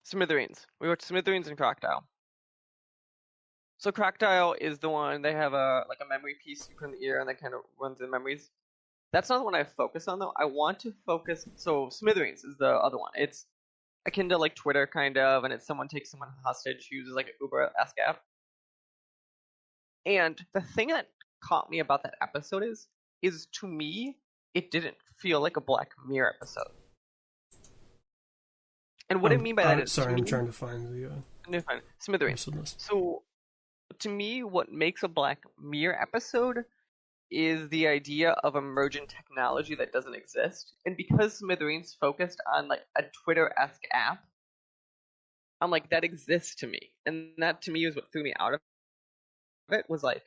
Smithereens. We watched Smithereens and Crocodile. So Crocodile is the one they have a memory piece you put in the ear and that kind of runs the memories. That's not the one I focus on though. I want to focus. So Smithereens is the other one. It's akin to like Twitter kind of, and it's someone takes someone hostage who uses like an Uber-esque app. And the thing that caught me about that episode is to me it didn't feel like a Black Mirror episode. And what I mean by that is, sorry, to me, I'm trying to find the no, fine. Smithereens. episode list. So to me, what makes a Black Mirror episode is the idea of emergent technology that doesn't exist. And because Smithereens focused on like a Twitter-esque app, I'm like, that exists to me. And that to me is what threw me out of it, was like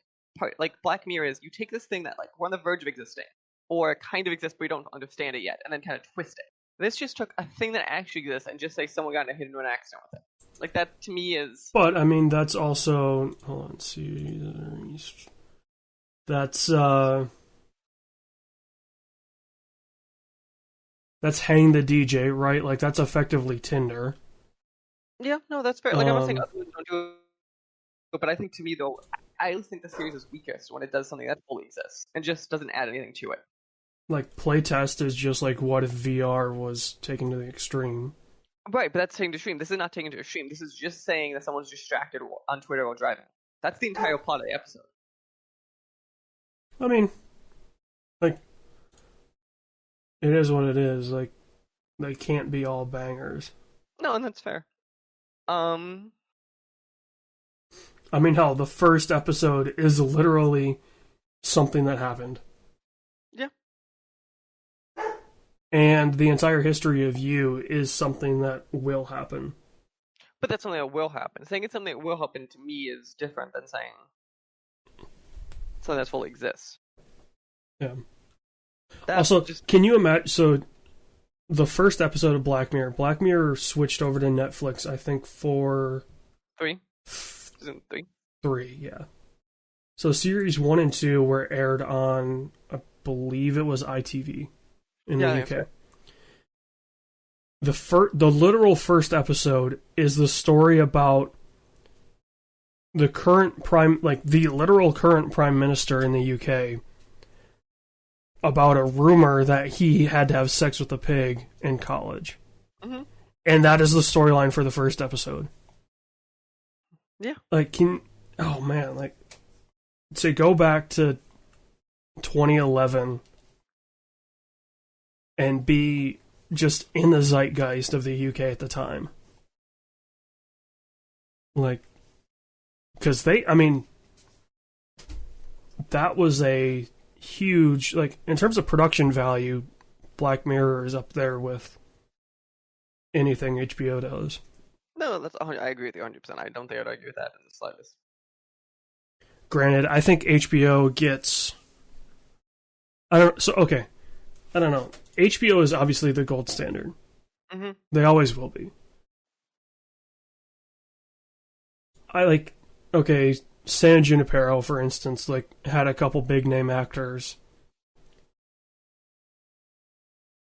Black Mirror is you take this thing that like we're on the verge of existing, or kind of exists but we don't understand it yet, and then kind of twist it. This just took a thing that actually exists and just say someone got hit into an accident with it. Like that to me is. But I mean, that's also hold on, series. That's Hang the DJ, right? Like that's effectively Tinder. Yeah, no, that's fair. Like I'm not saying other ones don't do it, but I think to me though, I always think the series is weakest when it does something that fully exists and just doesn't add anything to it. Like playtest is just like what if VR was taken to the extreme. Right, but that's taking to extreme. This is not taking to extreme. This is just saying that someone's distracted on Twitter while driving. That's the entire plot of the episode. I mean, like, it is what it is. Like, they can't be all bangers. No, and that's fair. I mean, hell, the first episode is literally something that happened. Yeah. And the entire history of you is something that will happen. But that's something that will happen. Saying it's something that will happen to me is different than saying something that fully exists. Yeah. That's also, just can you imagine? So, the first episode of Black Mirror switched over to Netflix, I think, for 3. Season 3. 3, yeah. So, series 1 and 2 were aired on, I believe it was ITV in the UK. The literal first episode is the story about the literal current prime minister in the UK, about a rumor that he had to have sex with a pig in college. Mm-hmm. And that is the storyline for the first episode. Yeah. Like, oh man, like, to go back to 2011 and be just in the zeitgeist of the UK at the time. Like, because that was a huge, like, in terms of production value, Black Mirror is up there with anything HBO does. No, I agree with you 100%. I don't think I'd argue with that in the slightest. Granted, I think HBO gets. I don't know. HBO is obviously the gold standard. Mm-hmm. They always will be. San Junipero, for instance, like, had a couple big name actors.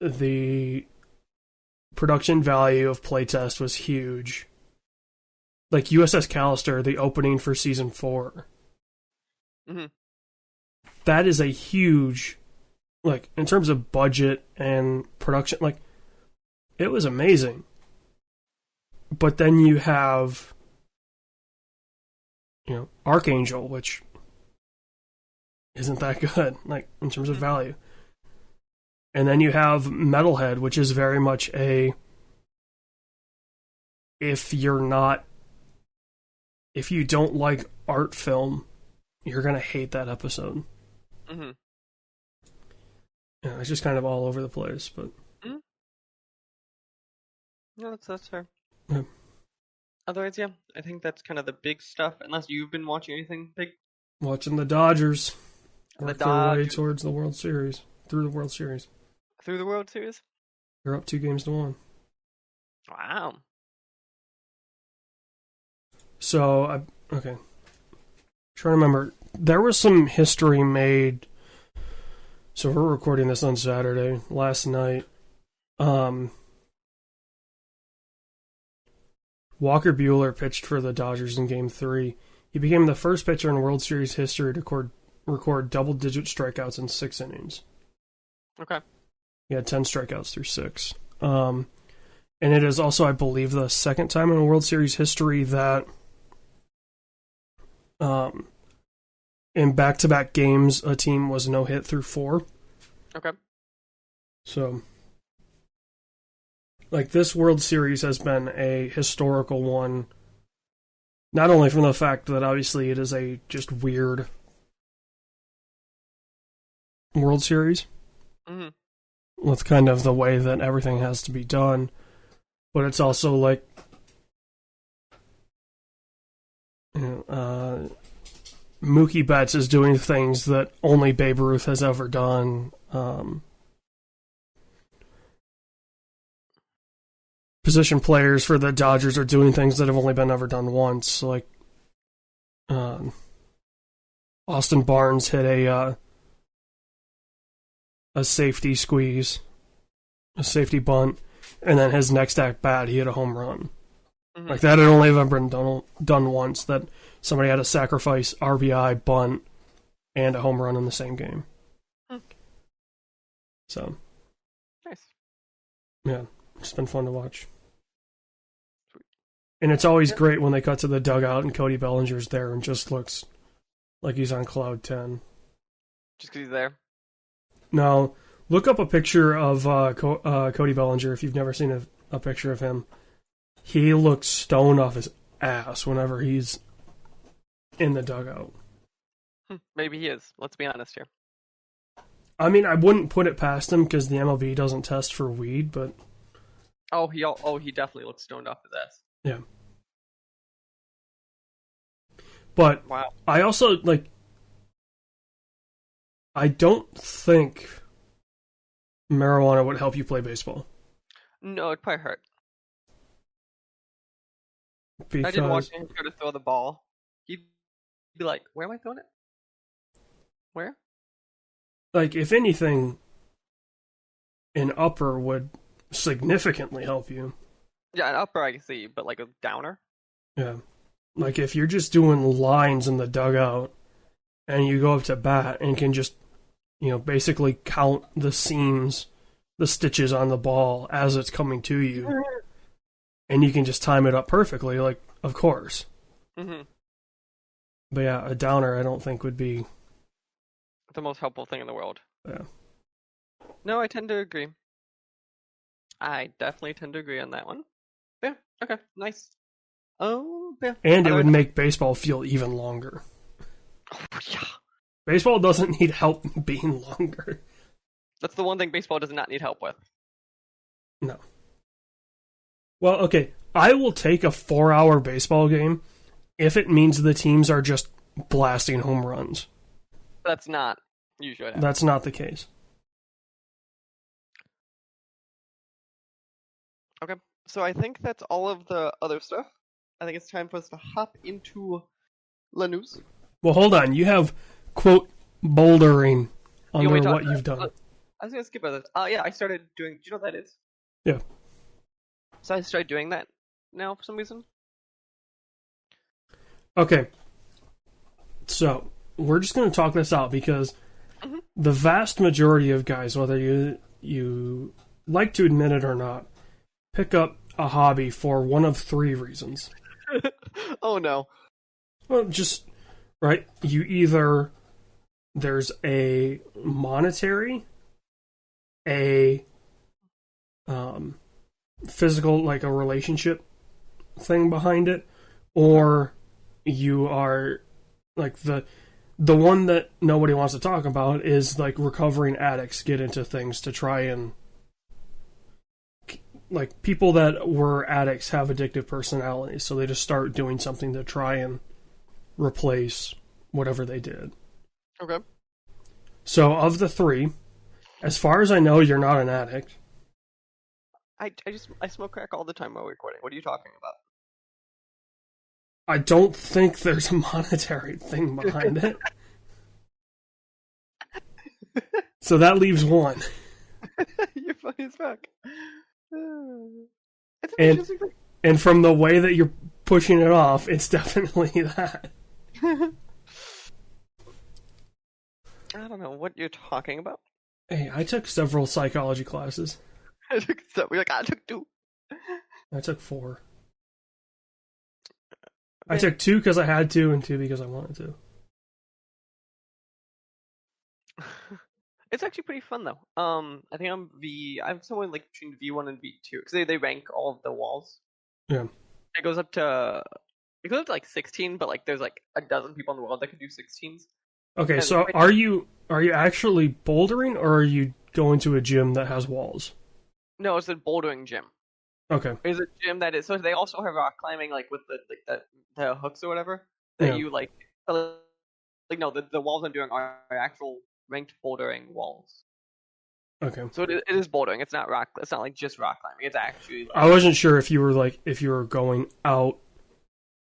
The production value of Playtest was huge. Like USS Callister, the opening for season 4. Mm-hmm. That is a huge, like, in terms of budget and production, like, it was amazing. But then you have, Archangel, which isn't that good, like, in terms of value. And then you have Metalhead, which is very much if you don't like art film, you're going to hate that episode. Mm-hmm. Yeah, it's just kind of all over the place, but... Mm-hmm. No, that's fair. Yeah. Otherwise, yeah, I think that's kind of the big stuff, unless you've been watching anything big. Watching the Dodgers work their way towards the World Series. Through the World Series. Through the World Series? They're up 2-1. Wow. So, okay. Trying to remember. There was some history made. So we're recording this on Saturday. Last night. Walker Buehler pitched for the Dodgers in Game 3. He became the first pitcher in World Series history to record double-digit strikeouts in 6 innings. Okay. He had 10 strikeouts through 6. And it is also, I believe, the second time in World Series history that in back-to-back games, a team was no-hit through 4. Okay. So, like, this World Series has been a historical one, not only from the fact that obviously it is a just weird World Series, mm-hmm. with kind of the way that everything has to be done, but it's also like, Mookie Betts is doing things that only Babe Ruth has ever done. Position players for the Dodgers are doing things that have only been ever done once. Like, Austin Barnes hit a safety squeeze, a safety bunt, and then his next at bat, he hit a home run. Mm-hmm. Like, that had only ever been done once, that somebody had a sacrifice RBI, bunt, and a home run in the same game. So, nice. Yeah, it's been fun to watch. And it's always great when they cut to the dugout and Cody Bellinger's there and just looks like he's on cloud 10. Just because he's there? No, look up a picture of Cody Bellinger if you've never seen a picture of him. He looks stoned off his ass whenever he's in the dugout. Maybe he is. Let's be honest here. I mean, I wouldn't put it past him because the MLB doesn't test for weed, but... he definitely looks stoned off his ass. Yeah. But wow. I also, like... I don't think marijuana would help you play baseball. No, it'd probably hurt. Because... I didn't watch him go to throw the ball. He'd be like, where am I throwing it? Where? Like, if anything, an upper would significantly help you. Yeah, an upper I can see, but like a downer? Yeah. Like, if you're just doing lines in the dugout, and you go up to bat and can just, basically count the seams, the stitches on the ball as it's coming to you, and you can just time it up perfectly, like, of course. Mm-hmm. But yeah, a downer I don't think would be... the most helpful thing in the world. Yeah. No, I tend to agree. I definitely tend to agree on that one. Yeah, okay, nice. Oh, yeah. And it would make baseball feel even longer. Oh, yeah. Baseball doesn't need help being longer. That's the one thing baseball does not need help with. No. Well, okay, I will take a 4-hour baseball game if it means the teams are just blasting home runs. That's not usually. That's not the case. Okay, so I think that's all of the other stuff. I think it's time for us to hop into La News. Well, hold on. You have, quote, bouldering under want me to what talk- you've done. I was going to skip over this. Yeah, I started doing... Do you know what that is? Yeah. So I started doing that now for some reason. Okay. So, we're just going to talk this out because the vast majority of guys, whether you like to admit it or not, pick up a hobby for one of 3 reasons. Oh, no. Well, just, right, you either, there's a monetary, a physical, like a relationship thing behind it, or you are, like, the one that nobody wants to talk about is, like, recovering addicts get into things to try and, like, people that were addicts have addictive personalities, so they just start doing something to try and replace whatever they did. Okay. So, of the 3, as far as I know, you're not an addict. I smoke crack all the time while recording. What are you talking about? I don't think there's a monetary thing behind it. So that leaves 1. You're funny as fuck. It's an And interesting thing. and from the way that you're pushing it off, it's definitely that. I don't know what you're talking about. Hey, I took several psychology classes. I took 2. I took 4. I took 2 because I had to, and 2 because I wanted to. It's actually pretty fun though. I think I'm somewhere like between V1 and V2 because they rank all of the walls. Yeah. It goes up to like 16, but like there's like a dozen people in the world that can do 16s. Okay, And so are you actually bouldering, or are you going to a gym that has walls? No, it's a bouldering gym. Okay. There's a gym that is so they also have rock climbing like with the hooks or whatever that Yeah. you like no the walls I'm doing are actual ranked bouldering walls. Okay. So it is bouldering. It's not rock. It's not like just rock climbing. It's actually. Like, I wasn't sure if you were going out,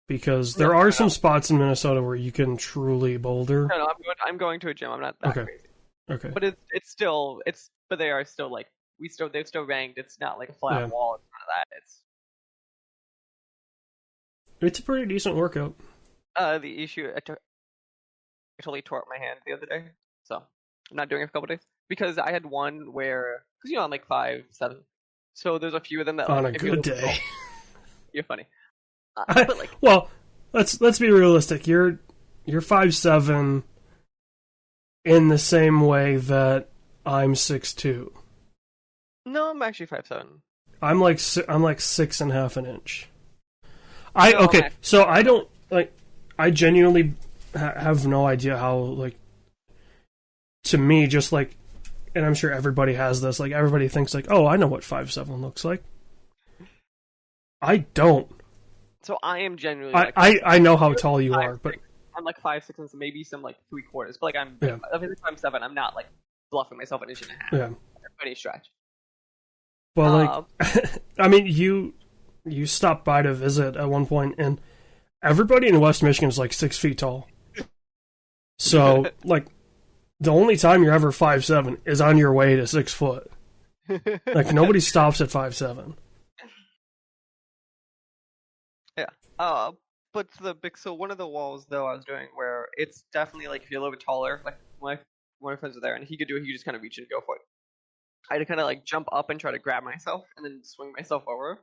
because there are some spots in Minnesota where you can truly boulder. No, I'm going to a gym. I'm not that crazy. Okay. But but they are still like they're still ranked. It's not like a flat wall. It's none of that. It's a pretty decent workout. The issue I totally tore up my hand the other day, so I'm not doing it for a couple days because I had one where because I'm like 5'7", so there's a few of them that on like, a good day. You're funny. But like, well, let's be realistic. You're 5'7", in the same way that I'm 6'2". No, I'm actually 5'7". I'm like 6.5 inch. Okay. So I don't like. I genuinely have no idea how, like, to me, just like, and I'm sure everybody has this. Like, everybody thinks like, oh, I know what 5'7" looks like. I don't. So I am genuinely. I know how tall you are, but I'm like 5'6" and maybe some like 3/4. But like I'm 7. I'm not like bluffing myself an inch and a half. Yeah. Any stretch. Well, like, I mean, you stopped by to visit at one point, and everybody in West Michigan is like 6 feet tall. So, like, the only time you're ever 5'7" is on your way to 6 foot. Like, nobody stops at 5'7". Yeah. But so one of the walls though I was doing where it's definitely like if you're a little bit taller, like one of my friends were there and he could do it, he could just kind of reach and go for it. I had to kind of like jump up and try to grab myself and then swing myself over.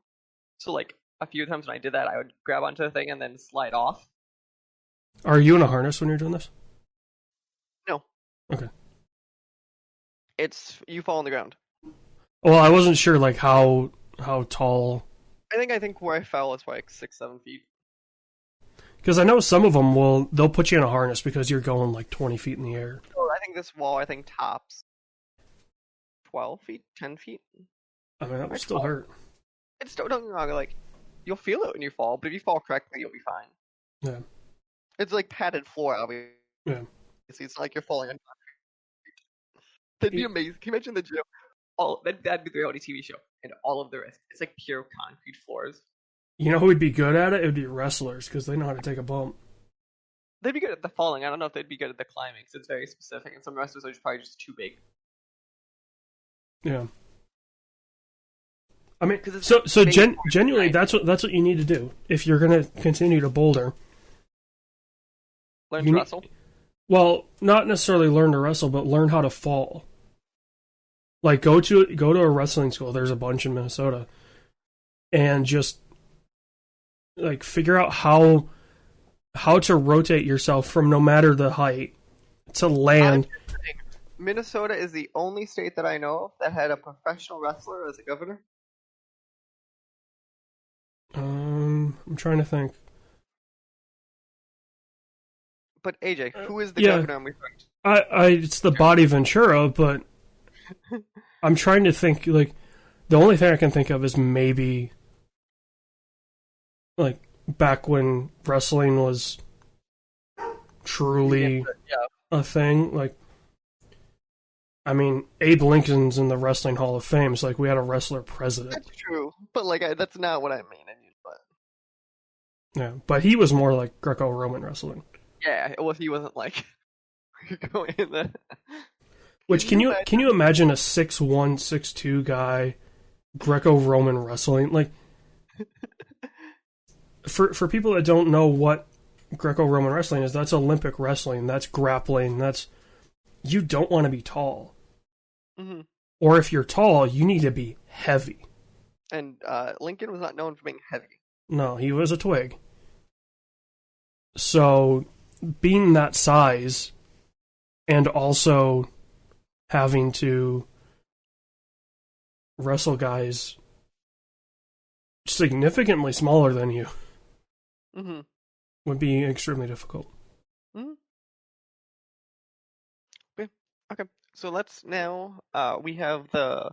So like a few times when I did that, I would grab onto the thing and then slide off. Are you in a harness when you're doing this? No. Okay. It's you fall on the ground. Well, I wasn't sure like how tall. I think where I fell is like 6-7 feet. Because I know some of them they'll put you in a harness because you're going like 20 feet in the air. So I think this wall, I think tops 12 feet, 10 feet. I mean, that would Or still 12. hurt. It's still, don't get me wrong, like, you'll feel it when you fall, but if you fall correctly, you'll be fine. Yeah. It's like padded floor, obviously. Yeah. It's not like you're falling on. That'd be amazing. Can you imagine the gym? That'd be the reality TV show, and all of the rest. It's like pure concrete floors. You know who would be good at it? It would be wrestlers because they know how to take a bump. They'd be good at the falling. I don't know if they'd be good at the climbing because it's very specific, and some wrestlers are probably just too big. Yeah. I mean, It's so genuinely, that's what you need to do if you're gonna continue to boulder. Learn to wrestle. Well, not necessarily learn to wrestle, but learn how to fall. Like go to a wrestling school. There's a bunch in Minnesota, and just like figure out how to rotate yourself from no matter the height to land. Minnesota is the only state that I know of that had a professional wrestler as a governor. I'm trying to think. But AJ, who is the governor I'm referring to? It's the Body Ventura, but I'm trying to think. Like, the only thing I can think of is maybe like back when wrestling was truly a thing. Like, I mean, Abe Lincoln's in the Wrestling Hall of Fame. So, like, we had a wrestler president. That's true, but like that's not what I mean. Yeah, but he was more like Greco-Roman wrestling. Yeah, well, he wasn't like going in the. Which can you imagine a 6'1", 6'2" guy Greco-Roman wrestling? Like, for people that don't know what Greco-Roman wrestling is, that's Olympic wrestling. That's grappling. You don't want to be tall. Mm-hmm. Or if you're tall, you need to be heavy. And Lincoln was not known for being heavy. No, he was a twig. So, being that size, and also having to wrestle guys significantly smaller than you would be extremely difficult. Mm-hmm. Okay, so let's now, we have the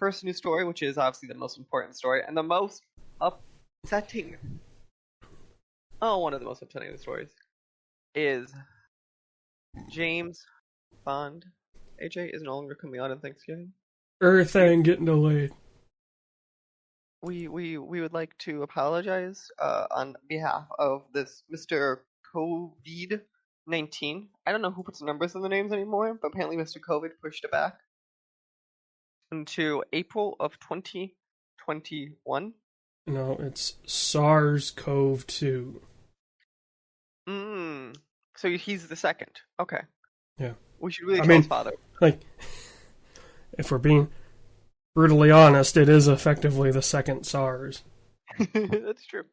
first news story, which is obviously the most important story, and the most upsetting. One of the most upsetting stories is James Bond, AJ, is no longer coming out on Thanksgiving. Everything getting delayed. We would like to apologize on behalf of this Mr. COVID-19. I don't know who puts numbers in the names anymore, but apparently Mr. COVID pushed it back into April of 2021. No, it's SARS-CoV-2. So he's the second. Okay. Yeah. We should really tell his father. Like, if we're being brutally honest, it is effectively the second SARS. That's true.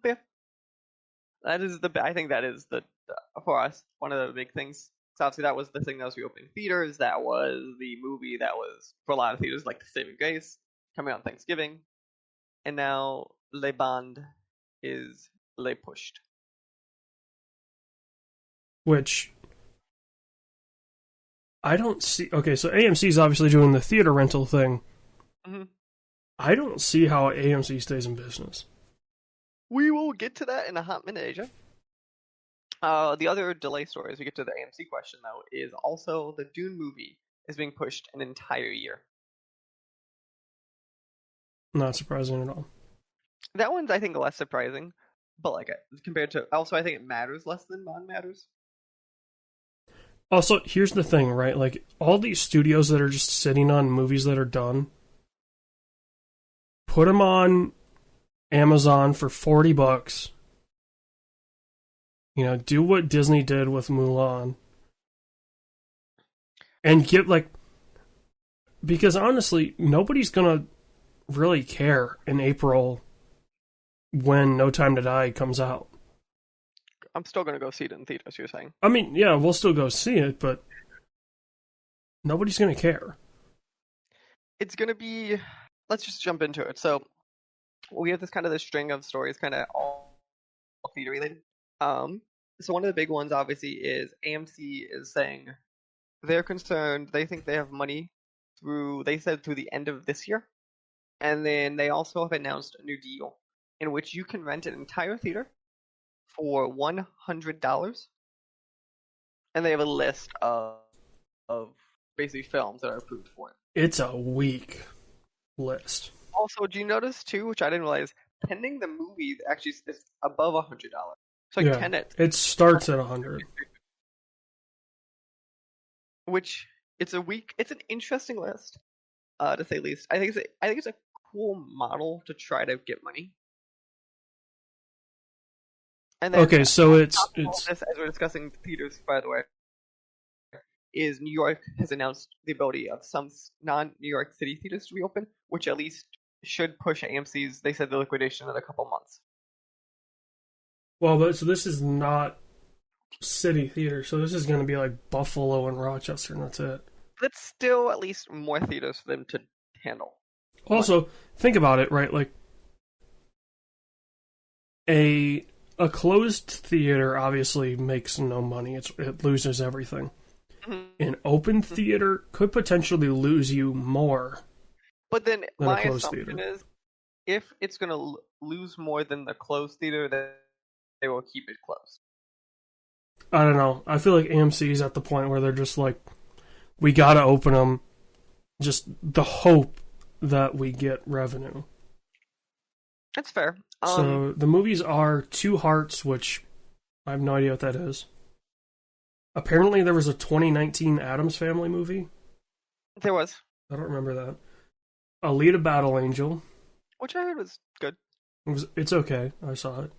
Yeah. I think that is for us, one of the big things. So obviously that was the thing that was reopening theaters. That was the movie that was, for a lot of theaters, like The Saving Grace, coming out on Thanksgiving. And now Le Band is Le Pushed. Which I don't see. Okay, so AMC is obviously doing the theater rental thing. Mm-hmm. I don't see how AMC stays in business. We will get to that in a hot minute, Asia. The other delay story, as we get to the AMC question, though, is also the Dune movie is being pushed an entire year. Not surprising at all. That one's, I think, less surprising, but like compared to, also I think it matters less than Bond matters. Also, here's the thing, right? Like, all these studios that are just sitting on movies that are done, put them on Amazon for $40. You know, do what Disney did with Mulan. And get, like... Because, honestly, nobody's gonna really care in April when No Time to Die comes out. I'm still going to go see it in theaters, you're saying? I mean, yeah, we'll still go see it, but nobody's going to care. It's going to be... Let's just jump into it. So, we have this string of stories kind of all theater related. So one of the big ones obviously is AMC is saying they're concerned. They think they have money through. They said through the end of this year, and then they also have announced a new deal in which you can rent an entire theater for $100, and they have a list of basically films that are approved for it. It's a weak list. Also, do you notice too, which I didn't realize, pending the movie actually is above $100. It's like Yeah, Tenet, it starts at 100. which it's an interesting list, to say the least. I think it's a cool model to try to get money. And then Okay, so on it's top of all this, as we're discussing theaters, by the way, is New York has announced the ability of some non-New York City theaters to reopen, which at least should push AMC's. They said the liquidation in a couple months. well, but so this is not city theater, so this is going to be like Buffalo and Rochester, and that's it. That's still at least more theaters for them to handle. Also, think about it, right? Like a closed theater obviously makes no money. It loses everything. Mhm. An open theater could potentially lose you more. But then Than a my closed assumption theater. is, if it's going to lose more than the closed theater, then they will keep it closed. I don't know. I feel like AMC is at the point where they're just like, we gotta open them. Just the hope that we get revenue. That's fair. So the movies are Two Hearts, which I have no idea what that is. Apparently, there was a 2019 Addams Family movie. There was, I don't remember that. Alita Battle Angel. which I heard was good. It's okay. I saw it.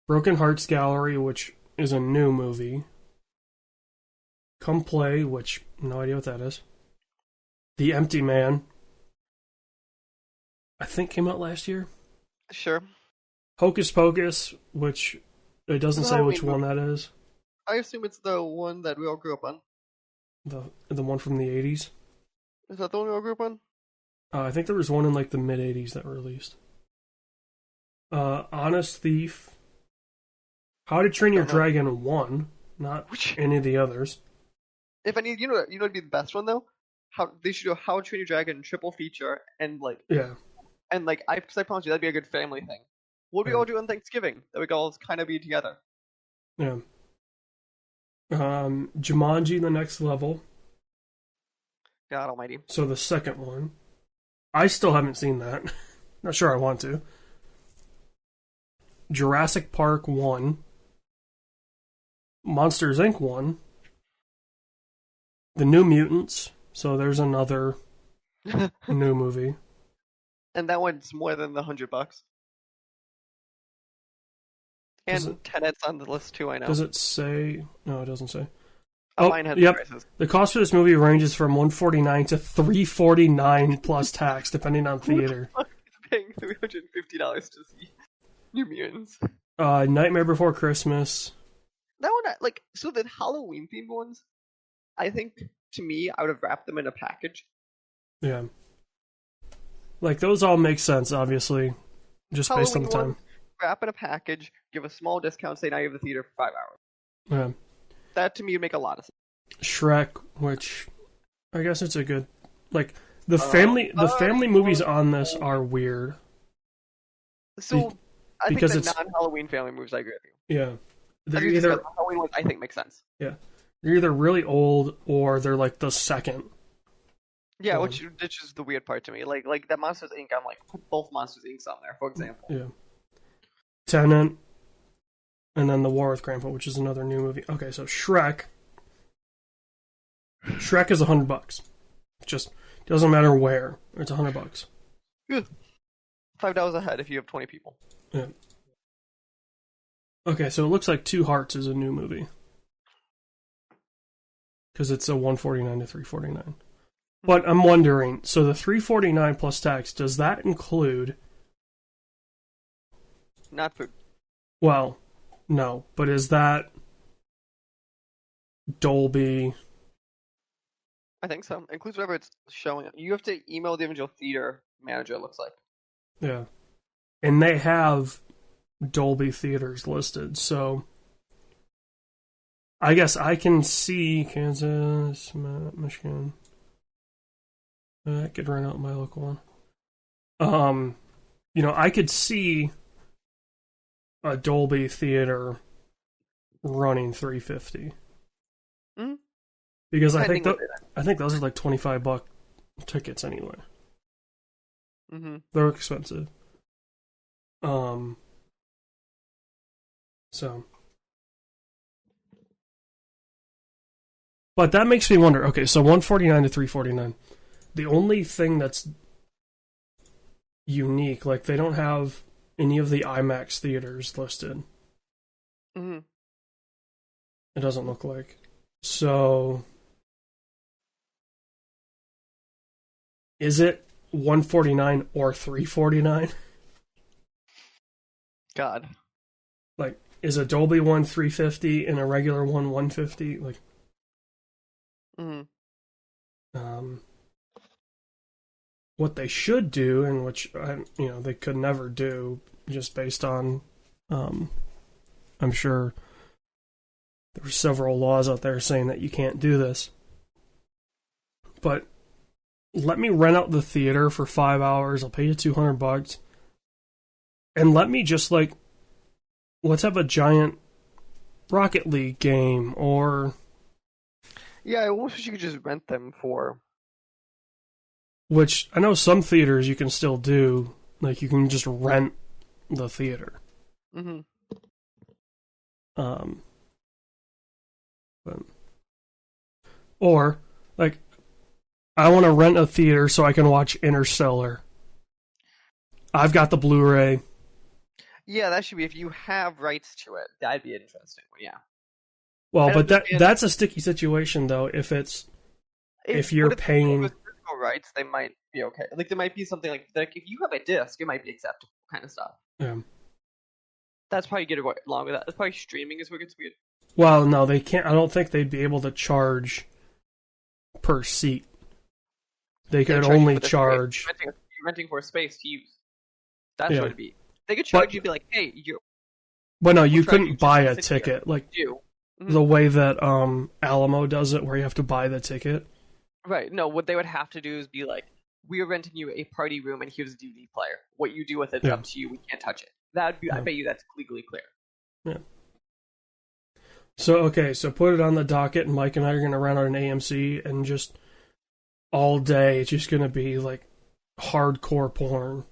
Broken Hearts Gallery, which is a new movie. Come Play, which no idea what that is. The Empty Man. I think came out last year. Sure. Hocus Pocus, which it doesn't say which one that is. I assume it's the one that we all grew up on. The one from the 80s. Is that the one we all grew up on? I think there was one in like the mid 80s that released. Honest Thief. How to Train Your Dragon 1, not any of the others. If I need, it'd be the best one though. How they should do How to Train Your Dragon triple feature and Yeah. And I promise you that'd be a good family thing. What do we all do on Thanksgiving? That we could all kind of be together. Yeah. Jumanji: The Next Level. God Almighty. So the second one. I still haven't seen that. Not sure I want to. Jurassic Park 1. Monsters Inc. 1. The New Mutants. So there's another new movie. And that one's more than the $100. And Tenet's on the list too, I know. Does it say? No, it doesn't say. Mine has the prices. The cost for this movie ranges from $149 to $349 plus tax, depending on theater. Who the fuck is paying $350 to see New Mutants? Nightmare Before Christmas. That one, so the Halloween themed ones, I think, to me, I would have wrapped them in a package. Yeah. Like, those all make sense, obviously, just Halloween based on the time. ones, wrap in a package, give a small discount, say now you have the theater for 5 hours. Yeah. That, to me, would make a lot of sense. Shrek, which I guess it's a good... Like, the family movies on this are weird. So, I think because the it's non-Halloween family movies, I agree with you. Yeah. They're The either Halloween ones, I think, make sense. Yeah. They're either really old or they're like the second. Yeah, which is the weird part to me. Like that Monsters Inc. I'm like, put both Monsters Inc. on there, for example. Yeah. Tenet, and then The War with Grandpa, which is another new movie. Okay, so Shrek. Shrek is $100. Just doesn't matter where. It's $100. Good. $5 a head if you have 20 people. Yeah. Okay, so it looks like Two Hearts is a new movie. Because it's a $149 to $349. But I'm wondering, so the $349 plus tax, does that include... Not food. Well, no. But is that Dolby... I think so. Includes whatever it's showing. You have to email the individual theater manager, it looks like. Yeah. And they have Dolby theaters listed. So I guess I can see Kansas, Michigan. I could rent out my local one. I could see a Dolby theater running 350 Mm? because Depending what I think those are like $25 tickets anyway. Mm-hmm. They're expensive. So, but that makes me wonder. Okay, so 149 to 349. The only thing that's unique, like they don't have any of the IMAX theaters listed. Mm-hmm. It doesn't look like. So, is it 149 or 349? God. Like, is a Dolby one 350 and a regular one 150? Like, Mm-hmm. What they should do, and which they could never do, just based on, I'm sure there were several laws out there saying that you can't do this. But let me rent out the theater for 5 hours. I'll pay you $200, and let me just let's have a giant Rocket League game, or Yeah, I wish you could just rent them for. which I know some theaters you can still do. Like you can just rent the theater. Mm-hmm. But, or like I want to rent a theater so I can watch Interstellar. I've got the Blu-ray. Yeah, that should be if you have rights to it. That'd be interesting. Yeah. Well, but that's a sticky situation though. If you're paying physical rights, they might be okay. Like there might be something like if you have a disc, it might be acceptable kind of stuff. Yeah. That's probably get along with that. That's probably streaming is where it gets weird. Well, no, they can't. I don't think they'd be able to charge per seat. They could only charge. You're renting for a space to use. That's Yeah. what it'd be. They could charge you, be like, "Hey, But no, you couldn't buy a ticket like Mm-hmm. the way that Alamo does it, where you have to buy the ticket. Right. No, what they would have to do is be like, "We are renting you a party room, and here's a DVD player. What you do with it's up to you. We can't touch it." That'd be. I bet you that's legally clear. Yeah. So put it on the docket, and Mike and I are going to rent out an AMC, and just all day it's just going to be like hardcore porn.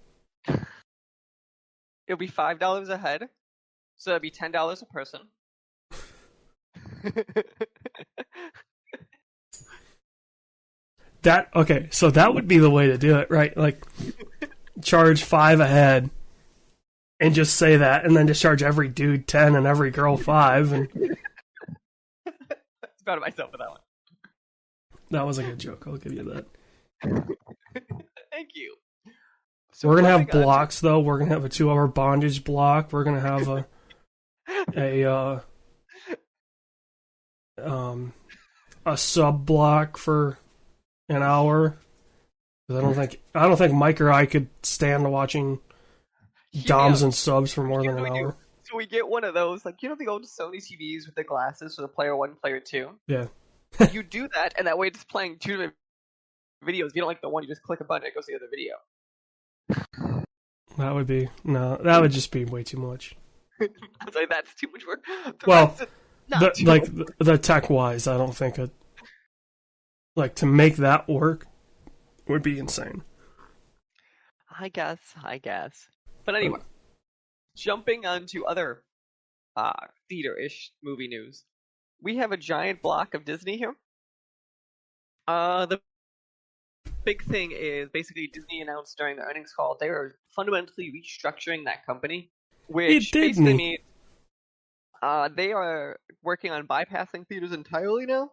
It'll be $5 a head, so that'd be $10 a person. So that would be the way to do it, right? Like charge $5 a head, and just say that, and then just charge every dude 10 and every girl 5, and proud of myself for that one. That was a good joke. I'll give you that. Thank you. So we're gonna have blocks, though. We're gonna have a 2-hour bondage block. We're gonna have a sub block for an hour. I don't think Mike or I could stand watching DOMs and subs for more than an hour. So we get one of those, like, the old Sony TVs with the glasses for the player 1, player 2? Yeah. You do that, and that way it's playing 2 different videos. If you don't like the one, you just click a button, it goes to the other video. That would just be way too much. I was like, that's too much work. The tech-wise, I don't think to make that work would be insane. I guess. But anyway, jumping onto other theater-ish movie news. We have a giant block of Disney here. The big thing is basically Disney announced during the earnings call they are fundamentally restructuring that company, which basically means they are working on bypassing theaters entirely now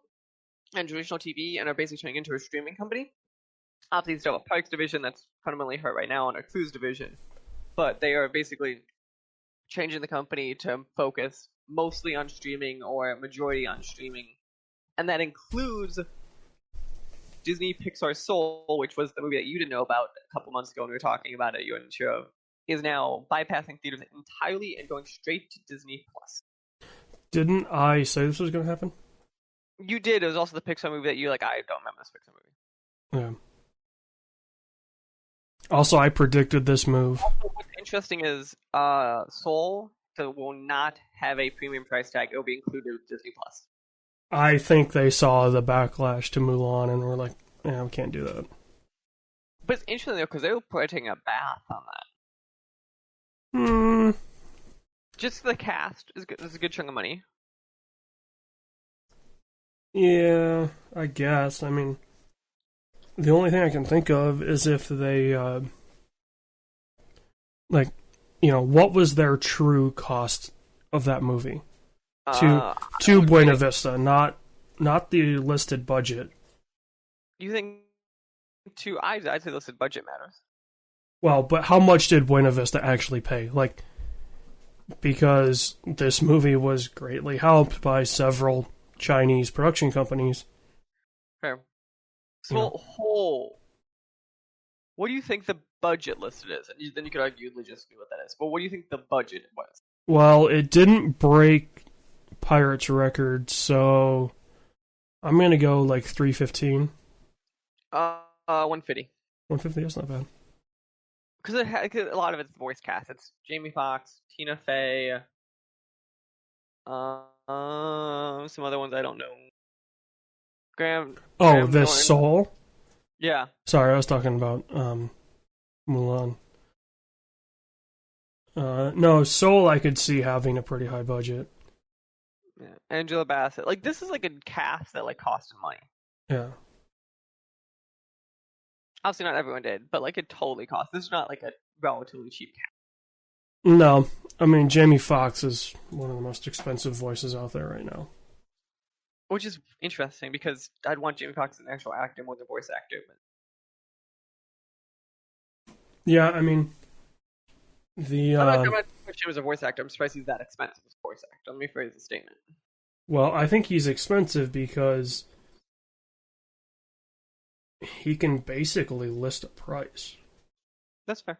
and traditional TV, and are basically turning into a streaming company. Obviously, they still have a parks division that's fundamentally hurt right now, and a cruise division, but they are basically changing the company to focus mostly on streaming or majority on streaming, and that includes Disney Pixar Soul, which was the movie that you didn't know about a couple months ago when we were talking about it. You weren't sure of. is now bypassing theaters entirely and going straight to Disney Plus. Didn't I say this was going to happen? You did. It was also the Pixar movie that you like. I don't remember this Pixar movie. Yeah. Also, I predicted this move. Also, what's interesting is Soul will not have a premium price tag. It will be included with Disney Plus. I think they saw the backlash to Mulan and were like, "Yeah, we can't do that." But it's interesting though because they were putting a bath on that. Hmm. Just the cast is a good chunk of money. Yeah, I guess. I mean, the only thing I can think of is if they, what was their true cost of that movie to Buena Vista, not the listed budget. You think I'd say listed budget matters. Well, but how much did Buena Vista actually pay? Like, because this movie was greatly helped by several Chinese production companies. Fair. So, what do you think the budget listed is? And then you could argue logistically what that is. But what do you think the budget was? Well, it didn't break Pirates' record, so I'm gonna go like 315. 150. 150. That's not bad. Because a lot of it's voice cast. It's Jamie Foxx, Tina Fey, some other ones I don't know. Graham This Norton. Soul? Yeah. Sorry, I was talking about Mulan. No, Soul I could see having a pretty high budget. Yeah. Angela Bassett. Like, this is like a cast that like costed money. Yeah. Obviously not everyone did, but like it totally cost. This is not like a relatively cheap cast. No, I mean Jamie Foxx is one of the most expensive voices out there right now. Which is interesting because I'd want Jamie Foxx as an actual actor more than a voice actor. But... Yeah, I mean, I'm not pushing him as a voice actor. I'm surprised he's that expensive as a voice actor. Let me phrase the statement. Well, I think he's expensive because he can basically list a price. That's fair.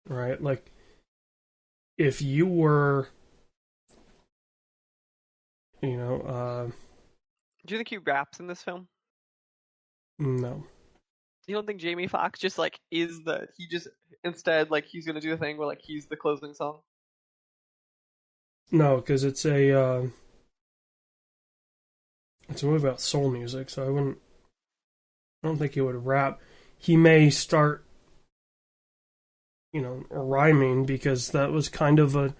Right? Like, if you were, do you think he raps in this film? No. You don't think Jamie Foxx just like instead like he's gonna do the thing where like he's the closing song? No, because it's a movie about soul music, so I don't think he would rap. He may start, rhyming, because that was kind of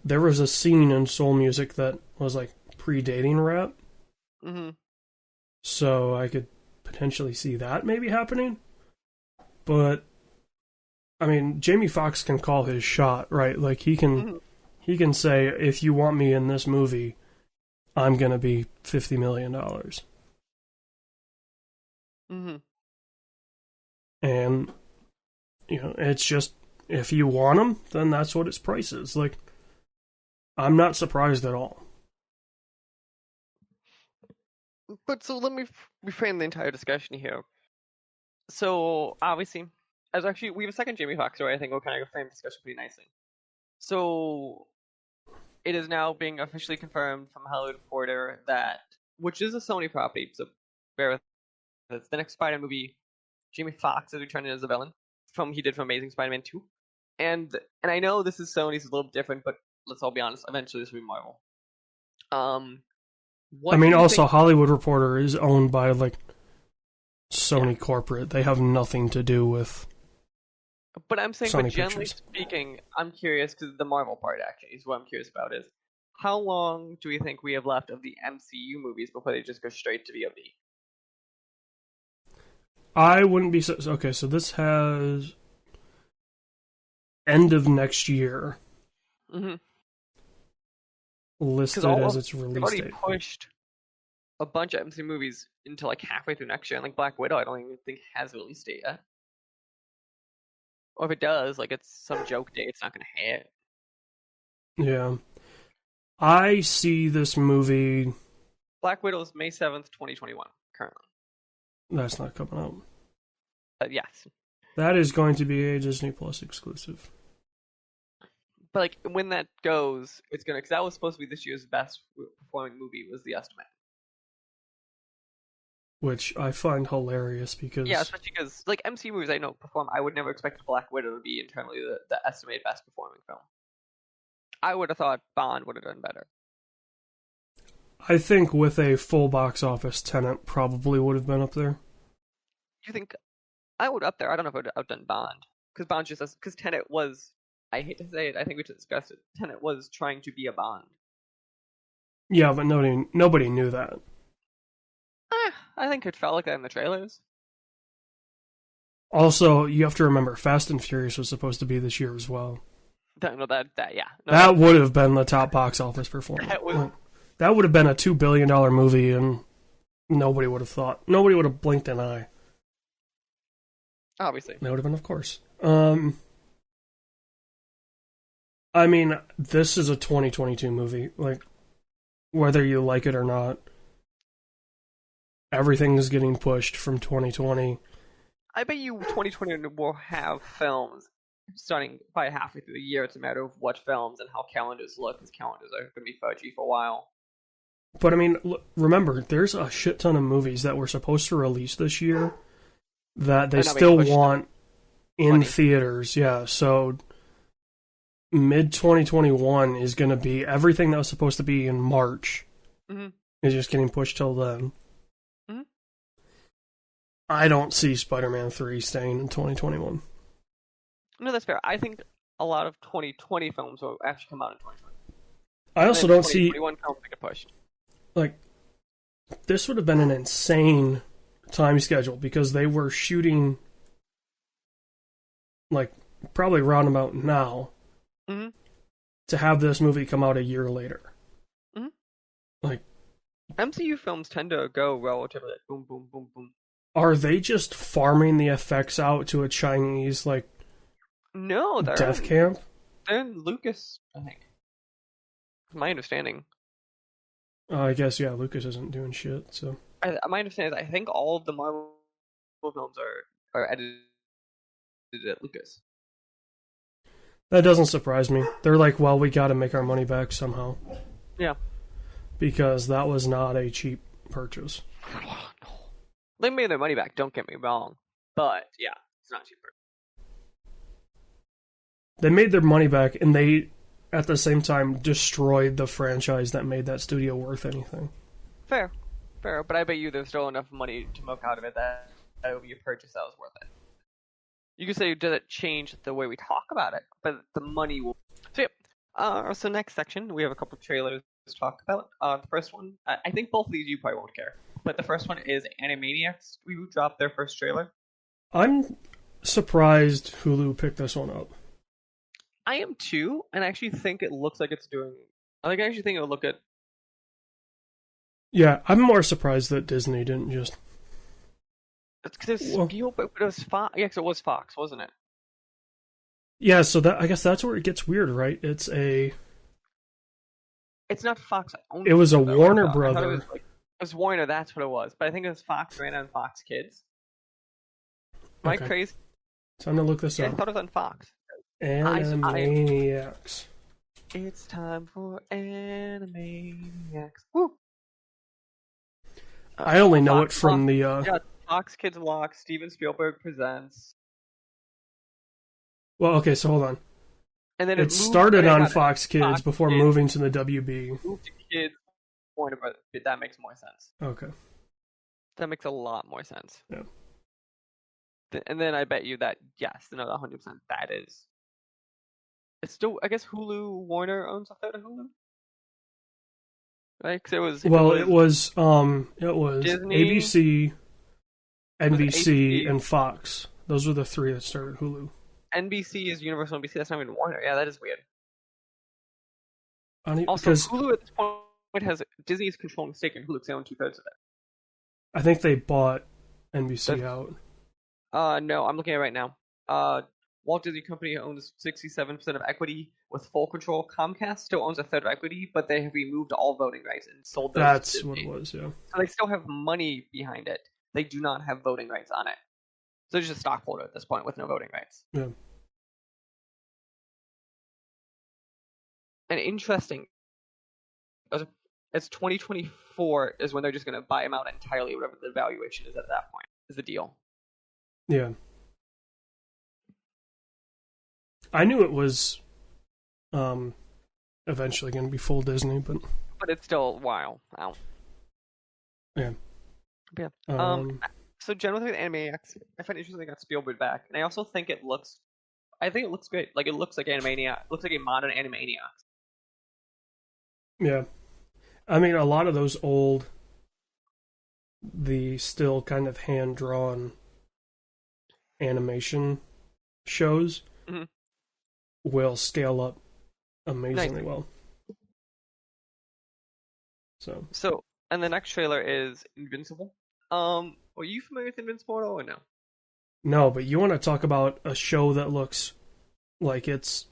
there was a scene in soul music that was like predating rap. Mm-hmm. So I could potentially see that maybe happening. But I mean, Jamie Foxx can call his shot, right? Like he can say, if you want me in this movie, I'm gonna be $50 million. Mm-hmm. And it's just, if you want him, then that's what its price is. Like, I'm not surprised at all. But so let me reframe the entire discussion here. So obviously, we have a second Jamie Foxx story. I think will kind of frame the discussion pretty nicely. So it is now being officially confirmed from Hollywood Reporter that, which is a Sony property, so bear with us, the next Spider-Man movie, Jamie Foxx is returning as a villain he did from Amazing Spider-Man 2. And I know this is Sony's a little different, but let's all be honest, eventually this will be Marvel. Also Hollywood Reporter is owned by like Sony corporate. They have nothing to do with. But I'm saying, Sony but generally Pictures. speaking, I'm curious because the Marvel part actually is what I'm curious about is how long do we think we have left of the MCU movies before they just go straight to VOD? I wouldn't be okay. So this has end of next year listed as its release already date. Pushed a bunch of MCU movies into like halfway through next year, and like Black Widow, I don't even think has a release date yet. Or if it does, like it's some joke date, it's not going to hit. Yeah, I see this movie. Black Widow is May 7th, 2021, currently. That's not coming out. Yes. That is going to be a Disney Plus exclusive. But like when that goes, it's gonna because that was supposed to be this year's best performing movie was the estimate. Which I find hilarious because Yeah, especially because like MCU movies I know perform. I would never expect Black Widow to be internally the estimated best performing film. I would have thought Bond would have done better. I think with a full box office, Tenet probably would have been up there. You think I would up there? I don't know if I would have outdone Bond because Bond just because Tenet was. I hate to say it. I think we discussed it. Tenet was trying to be a Bond. Yeah, but nobody knew that. I think it felt like that in the trailers. Also, you have to remember, Fast and Furious was supposed to be this year as well. Don't know that yeah. No, that would have been the top box office performance. That would have been a $2 billion movie, and nobody would have thought. Nobody would have blinked an eye. Obviously. That would have been, of course. I mean, this is a 2022 movie. Like, whether you like it or not, everything is getting pushed from 2020. I bet you 2020 will have films starting by halfway through the year. It's a matter of what films and how calendars look, because calendars are going to be fudgy for a while. But I mean, remember, there's a shit ton of movies that were supposed to release this year that they still want in theaters. Yeah, so mid 2021 is going to be everything that was supposed to be in March is just getting pushed till then. Mm-hmm. I don't see Spider-Man 3 staying in 2021. No, that's fair. I think a lot of 2020 films will actually come out in 2020. I also don't see 2021 films that get pushed. Like, this would have been an insane time schedule because they were shooting, like, probably around about now to have this movie come out a year later. Mm-hmm. Like, MCU films tend to go relatively like boom, boom, boom, boom. Are they just farming the effects out to a Chinese, like, no, they're death camp? They're in Lucas, I think. From my understanding. I guess, yeah, Lucas isn't doing shit, so. My understanding is I think all of the Marvel films are edited at Lucas. That doesn't surprise me. They're like, well, we gotta make our money back somehow. Yeah. Because that was not a cheap purchase. They made their money back, don't get me wrong. But, yeah, it's not cheaper. They made their money back, and they, at the same time, destroyed the franchise that made that studio worth anything. Fair. But I bet you there's still enough money to milk out of it that it would be a purchase that was worth it. You could say, does it change the way we talk about it? But the money will... So, yeah. So next section, we have a couple of trailers to talk about. The first one, I think both of these you probably won't care. But the first one is Animaniacs. We dropped their first trailer. I'm surprised Hulu picked this one up. I am too, and I actually think it looks like it's doing... I actually think it'll look at... Yeah, I'm more surprised that Disney didn't just... It's because it was Fox. Yeah, because it was Fox, wasn't it? Yeah, so that I guess that's where it gets weird, right? It's not Fox. It was a Warner Brother. It was Warner, that's what it was. But I think it was Fox ran on Fox Kids. Am I crazy? Time to look this up. I thought it was on Fox. Animaniacs. It's time for Animaniacs. Woo! I only know it from the... Yeah, Fox Kids Block, Steven Spielberg presents. Well, okay, so hold on. And then it started on Fox Kids before moving to the WB. Moved to Kids, Warner Brothers. That makes more sense. Okay. That makes a lot more sense. Yeah. And then I bet you that, yes, another 100%, that is... It's still, I guess Hulu, Warner owns a third of Hulu? Right? Because it was Disney, ABC, NBC, and Fox. Those were the three that started Hulu. NBC is Universal NBC. That's not even Warner. Yeah, that is weird. Also, because Hulu at this point has Disney is controlling stake in Hulu because they own 2/3 of it. I think they bought NBC out. No, I'm looking at it right now. Walt Disney Company owns 67% of equity with full control. Comcast still owns a third of equity, but they have removed all voting rights and sold those. That's what it was, yeah. So they still have money behind it. They do not have voting rights on it. So it's just a stockholder at this point with no voting rights. Yeah. And interesting, it's 2024 is when they're just going to buy him out entirely, whatever the valuation is at that point, is the deal. Yeah. I knew it was eventually going to be full Disney, but it's still a while out. Yeah. Yeah. So generally with Animaniacs, I find it interesting they got Spielberg back, and I also think it looks great. Like it looks like Animaniacs. It looks like a modern Animaniacs. Yeah. I mean, a lot of those old, the still kind of hand-drawn animation shows will scale up amazingly well. So, and the next trailer is Invincible. Are you familiar with Invincible at all, or no? No, but you want to talk about a show that looks like it's,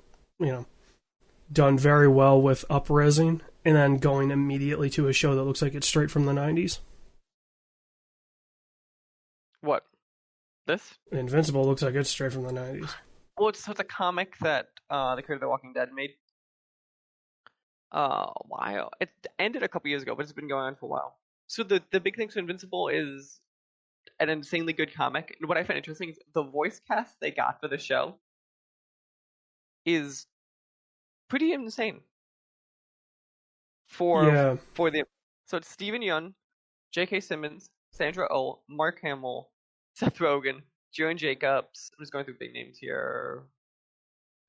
done very well with up-resing, and then going immediately to a show that looks like it's straight from the 90s? What? This? Invincible looks like it's straight from the 90s. Well, it's a comic that the creator of The Walking Dead made. While it ended a couple years ago, but it's been going on for a while. So the big thing to Invincible is an insanely good comic. And what I find interesting is the voice cast they got for the show is pretty insane. So it's Stephen Yeun, J.K. Simmons, Sandra Oh, Mark Hamill, Seth Rogen, Joan Jacobs. I'm just going through big names here.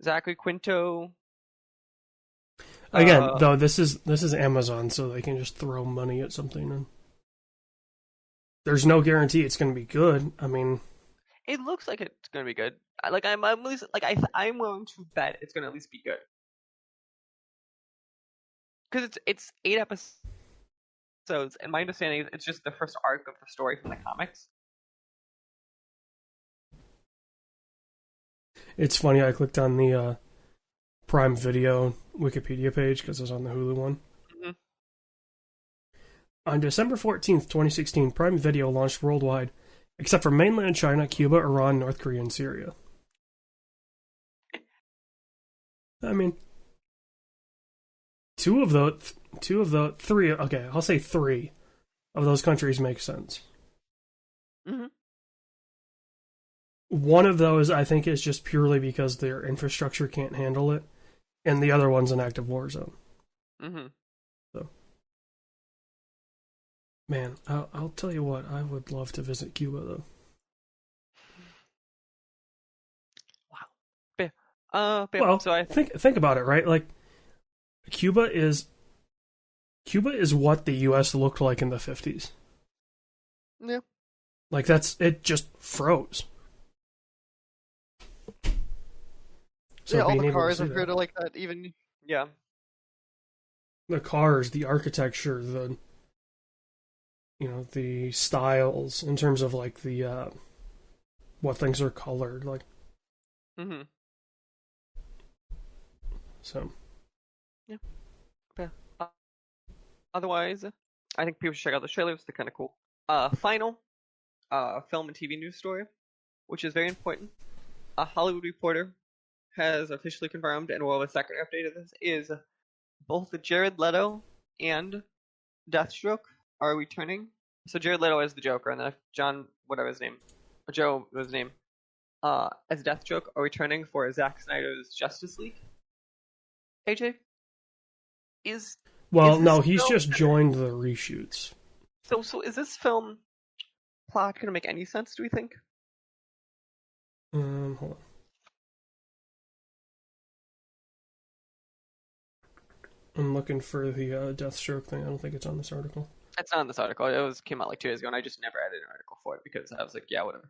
Zachary Quinto. Again, though, this is Amazon, so they can just throw money at something, and there's no guarantee it's going to be good. I mean, it looks like it's going to be good. I'm willing to bet it's going to at least be good, because it's 8 episodes, and my understanding is it's just the first arc of the story from the comics. It's funny. I clicked on the Prime Video Wikipedia page because I was on the Hulu one. Mm-hmm. On December 14th, 2016, Prime Video launched worldwide, except for mainland China, Cuba, Iran, North Korea, and Syria. I mean, three of those countries make sense. Mm-hmm. One of those, I think, is just purely because their infrastructure can't handle it, and the other one's an active war zone. Mm-hmm. So, man, I'll tell you what, I would love to visit Cuba, though. Wow. Well, so think about it, right? Like, Cuba is what the U.S. looked like in the 50s. Yeah. Like, it just froze. So yeah, all the cars are created like that, even, yeah. The cars, the architecture, the styles, in terms of, like, the, what things are colored, like. Mm-hmm. So. Yeah. Otherwise, I think people should check out the trailers. They're kind of cool. Final film and TV news story, which is very important. A Hollywood Reporter has officially confirmed, and we'll have a second update of this, is both Jared Leto and Deathstroke are returning. So Jared Leto as the Joker, and then Joe, was his name, as Deathstroke are returning for Zack Snyder's Justice League. AJ? No, he's just joined the reshoots. So is this film plot going to make any sense, do we think? Hold on. I'm looking for the Deathstroke thing. I don't think it's on this article. It's not on this article. It came out like 2 days ago, and I just never added an article for it because I was like, yeah, whatever.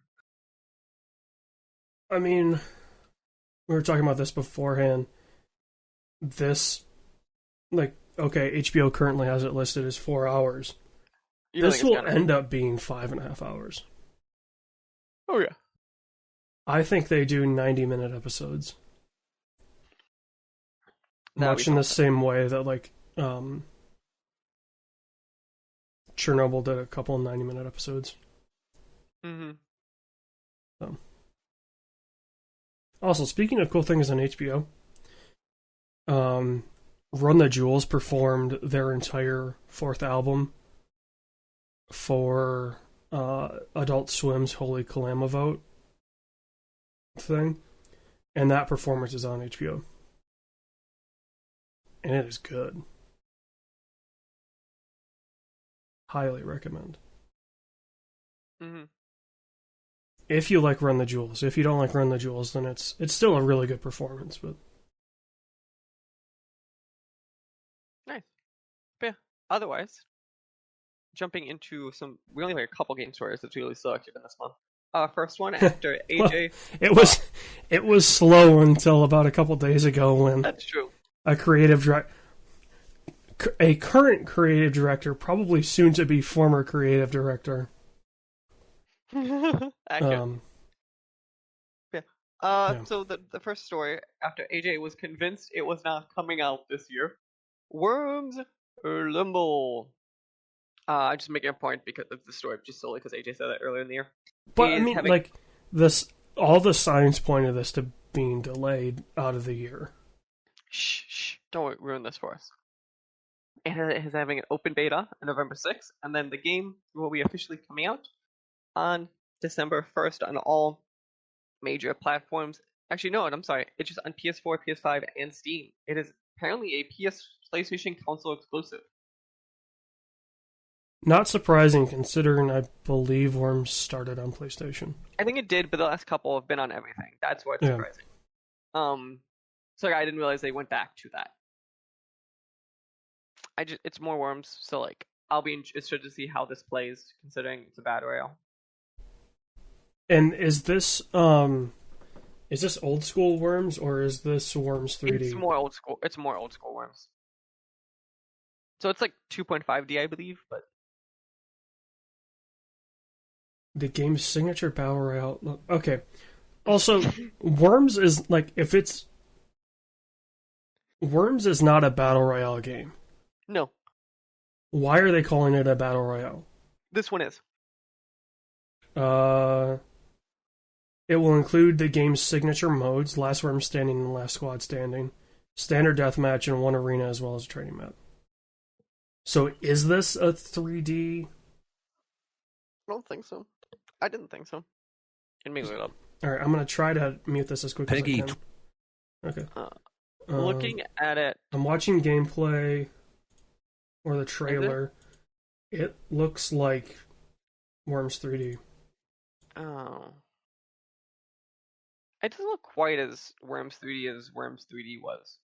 I mean, we were talking about this beforehand. HBO currently has it listed as 4 hours. This will end up being 5.5 hours. Oh, yeah. I think they do 90-minute episodes. Much in the same way that, like, Chernobyl did a couple 90-minute episodes. Mm-hmm. So. Also, speaking of cool things on HBO, um, Run the Jewels performed their entire fourth album for Adult Swim's Holy Kalama Vote thing, and that performance is on HBO, and it is good. Highly recommend. Mm-hmm. If you like Run the Jewels. If you don't like Run the Jewels, then it's still a really good performance. But Nice. But yeah, otherwise, jumping into some, we only have a couple game stories that's really selective in this month. First one after well, AJ. it was slow until about a couple days ago when That's true. a current creative director, probably soon to be former creative director. Accurate. Yeah. Yeah. So the first story after AJ was convinced it was not coming out this year, Worms Limbo. I just making a point because of the story, just solely because AJ said that earlier in the year. But I mean, like this, all the signs pointed this to being delayed out of the year. Shh, don't ruin this for us. It is having an open beta on November 6th, and then the game will be officially coming out on December 1st on all major platforms. Actually, no, I'm sorry. It's just on PS4, PS5, and Steam. It is apparently a PlayStation console exclusive. Not surprising, considering I believe Worms started on PlayStation. I think it did, but the last couple have been on everything. That's why it's surprising. So I didn't realize they went back to that. It's more Worms, so like I'll be interested to see how this plays, considering it's a battle royale. And is this old school Worms or is this Worms 3D? It's more old school. It's more old school Worms. So it's like 2.5D, I believe, but the game's signature battle royale. Okay. Also, Worms is like Worms is not a battle royale game. No. Why are they calling it a battle royale? This one is. It will include the game's signature modes: Last Worm Standing and Last Squad Standing, Standard Deathmatch, and one arena, as well as a training map. So is this a 3D? I don't think so. I didn't think so. Can make it up. Alright, I'm going to try to mute this as quick as I can. Okay. Looking at it. I'm watching gameplay or the trailer. It looks like Worms 3D. Oh. It doesn't look quite as Worms 3D as Worms 3D was.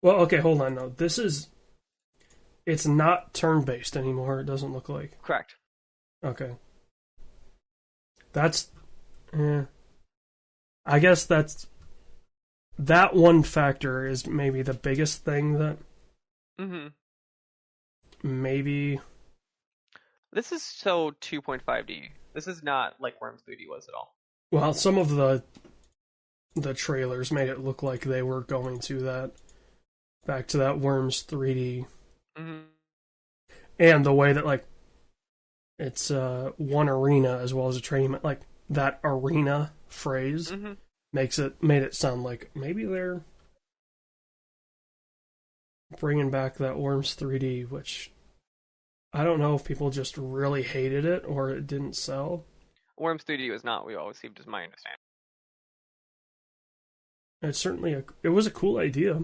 Well, okay, hold on. No, it's not turn-based anymore. It doesn't look like. Correct. Okay. That's. I guess that one factor is maybe the biggest thing that. Mm-hmm. Maybe. This is so 2.5D. This is not like Worms 3D was at all. Well, some of the trailers made it look like they were going to that. Back to that Worms 3D. Mm-hmm. And the way that, like, it's one arena as well as a training, like, that arena phrase made it sound like maybe they're bringing back that Worms 3D, which I don't know if people just really hated it or it didn't sell. Worms 3D was not what we all received, is my understanding. It's certainly it was a cool idea.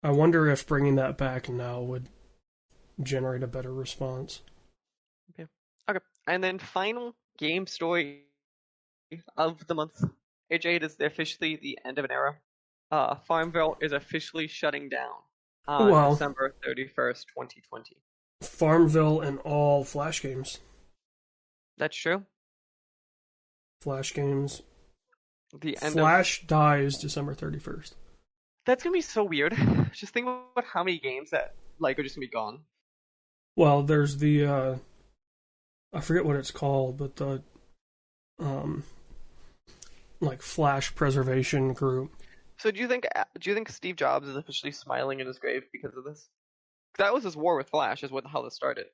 I wonder if bringing that back now would generate a better response. Okay. And then final game story of the month. AJ, it is officially the end of an era. Farmville is officially shutting down on December 31st, 2020. Farmville and all Flash games. That's true. Flash games. The end Flash dies December 31st. That's gonna be so weird. Just think about how many games that are just gonna be gone. Well, there's the I forget what it's called, but the like Flash preservation group. So do you think Steve Jobs is officially smiling in his grave because of this? That was his war with Flash, is how this started.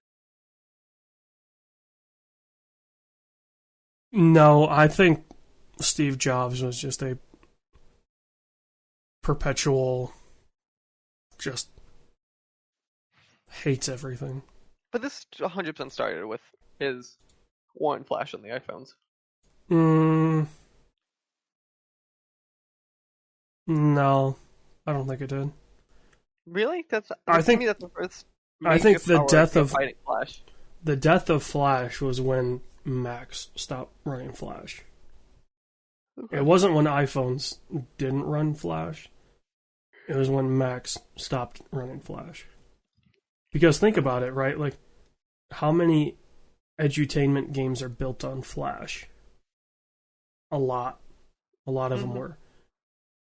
No, I think Steve Jobs was just a perpetual, just hates everything. But this 100% started with his one flash on the iPhones. No, I don't think it did. Really? I To me think that's the first I think major power fighting Flash. the death of Flash was when Macs stopped running Flash. Okay. It wasn't when iPhones didn't run Flash. It was when Macs stopped running Flash. Because think about it, right? Like, how many edutainment games are built on Flash? A lot. A lot of them were.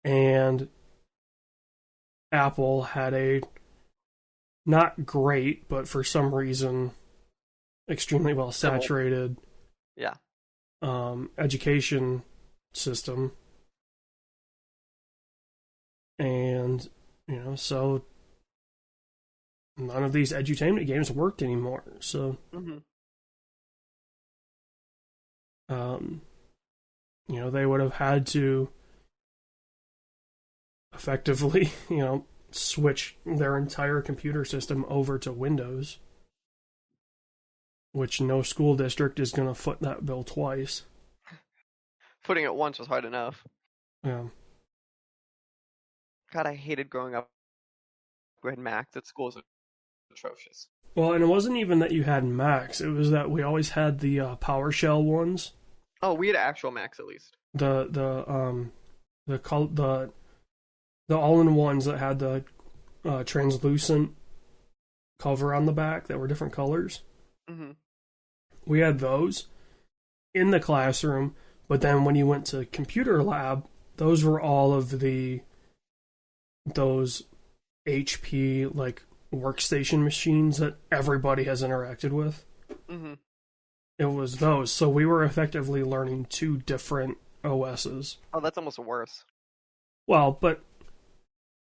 And Apple had a not great, but for some reason extremely well saturated education system. And, so none of these edutainment games worked anymore. So, they would have had to effectively, switch their entire computer system over to Windows, which no school district is going to foot that bill twice. Footing it once was hard enough. Yeah. God, I hated growing up with Macs at school. It was atrocious. Well, and it wasn't even that you had Macs. It was that we always had the PowerShell ones. Oh, we had actual Macs at least. The all-in-ones that had the translucent cover on the back that were different colors. We had those in the classroom, but then when you went to computer lab, those were all of those HP like workstation machines that everybody has interacted with. It was those, so we were effectively learning two different OSs. Oh, that's almost worse. Well, but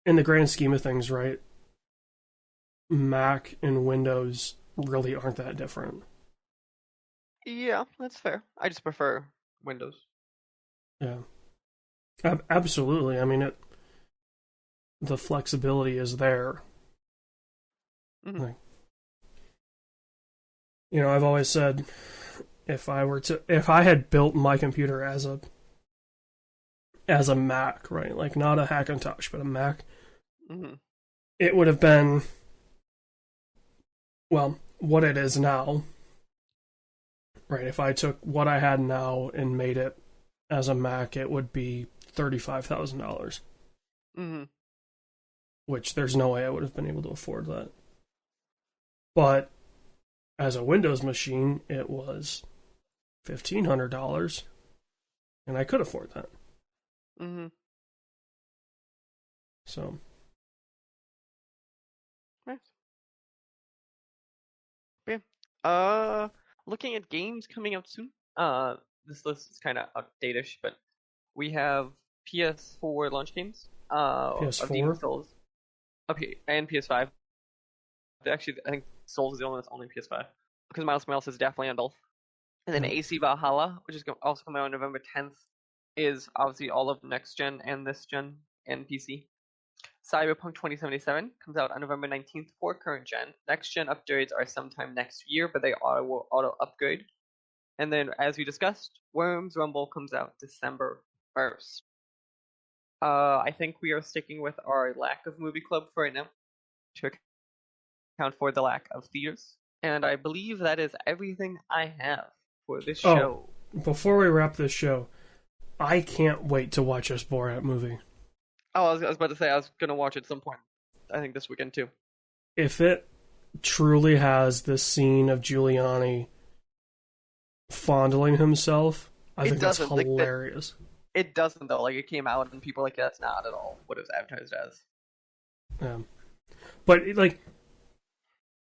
in the grand scheme of things, right? Mac and Windows really aren't that different. Yeah, that's fair. I just prefer Windows. Yeah. Absolutely. I mean, the flexibility is there. Like, I've always said if I had built my computer as a Mac, right? Like not a Hackintosh, but a Mac, it would have been, well, what it is now, right? If I took what I had now and made it as a Mac, it would be $35,000. Which there's no way I would have been able to afford that. But as a Windows machine, it was $1,500, and I could afford that. So. Nice. Yeah. Looking at games coming out soon. This list is kind of outdatish, but we have PS4 launch games. PS4? Of Demon's Souls. And PS5. Actually, I think Souls is the only one that's only PS5. Because Miles Morales is definitely on both. And then AC Valhalla, which is also coming out on November 10th, is obviously all of next gen and this gen and PC. Cyberpunk 2077 comes out on November 19th for current gen. Next gen upgrades are sometime next year, but they auto upgrade. And then, as we discussed, Worms Rumble comes out December 1st. I think we are sticking with our lack of movie club for right now to account for the lack of theaters. And I believe that is everything I have for this show. Before we wrap this show, I can't wait to watch this Borat movie. Oh, I was about to say I was going to watch it at some point. I think this weekend too. If it truly has this scene of Giuliani fondling himself, I think that's hilarious. It doesn't though. Like it came out and people were like, that's not at all what it was advertised as. Yeah, but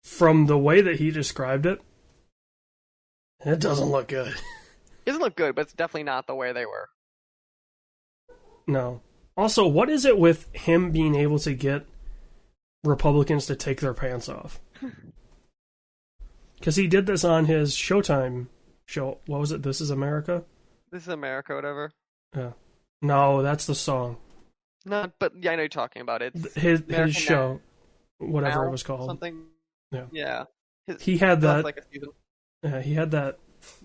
from the way that he described it, it doesn't look good. It doesn't look good, but it's definitely not the way they were. No. Also, what is it with him being able to get Republicans to take their pants off? Because he did this on his Showtime show. What was it? This Is America? This Is America, whatever. Yeah. No, that's the song. No, but yeah, I know you're talking about it. It's His American show, whatever it Now, was called. something. Yeah. Yeah. He had That's that. like a season. He had that.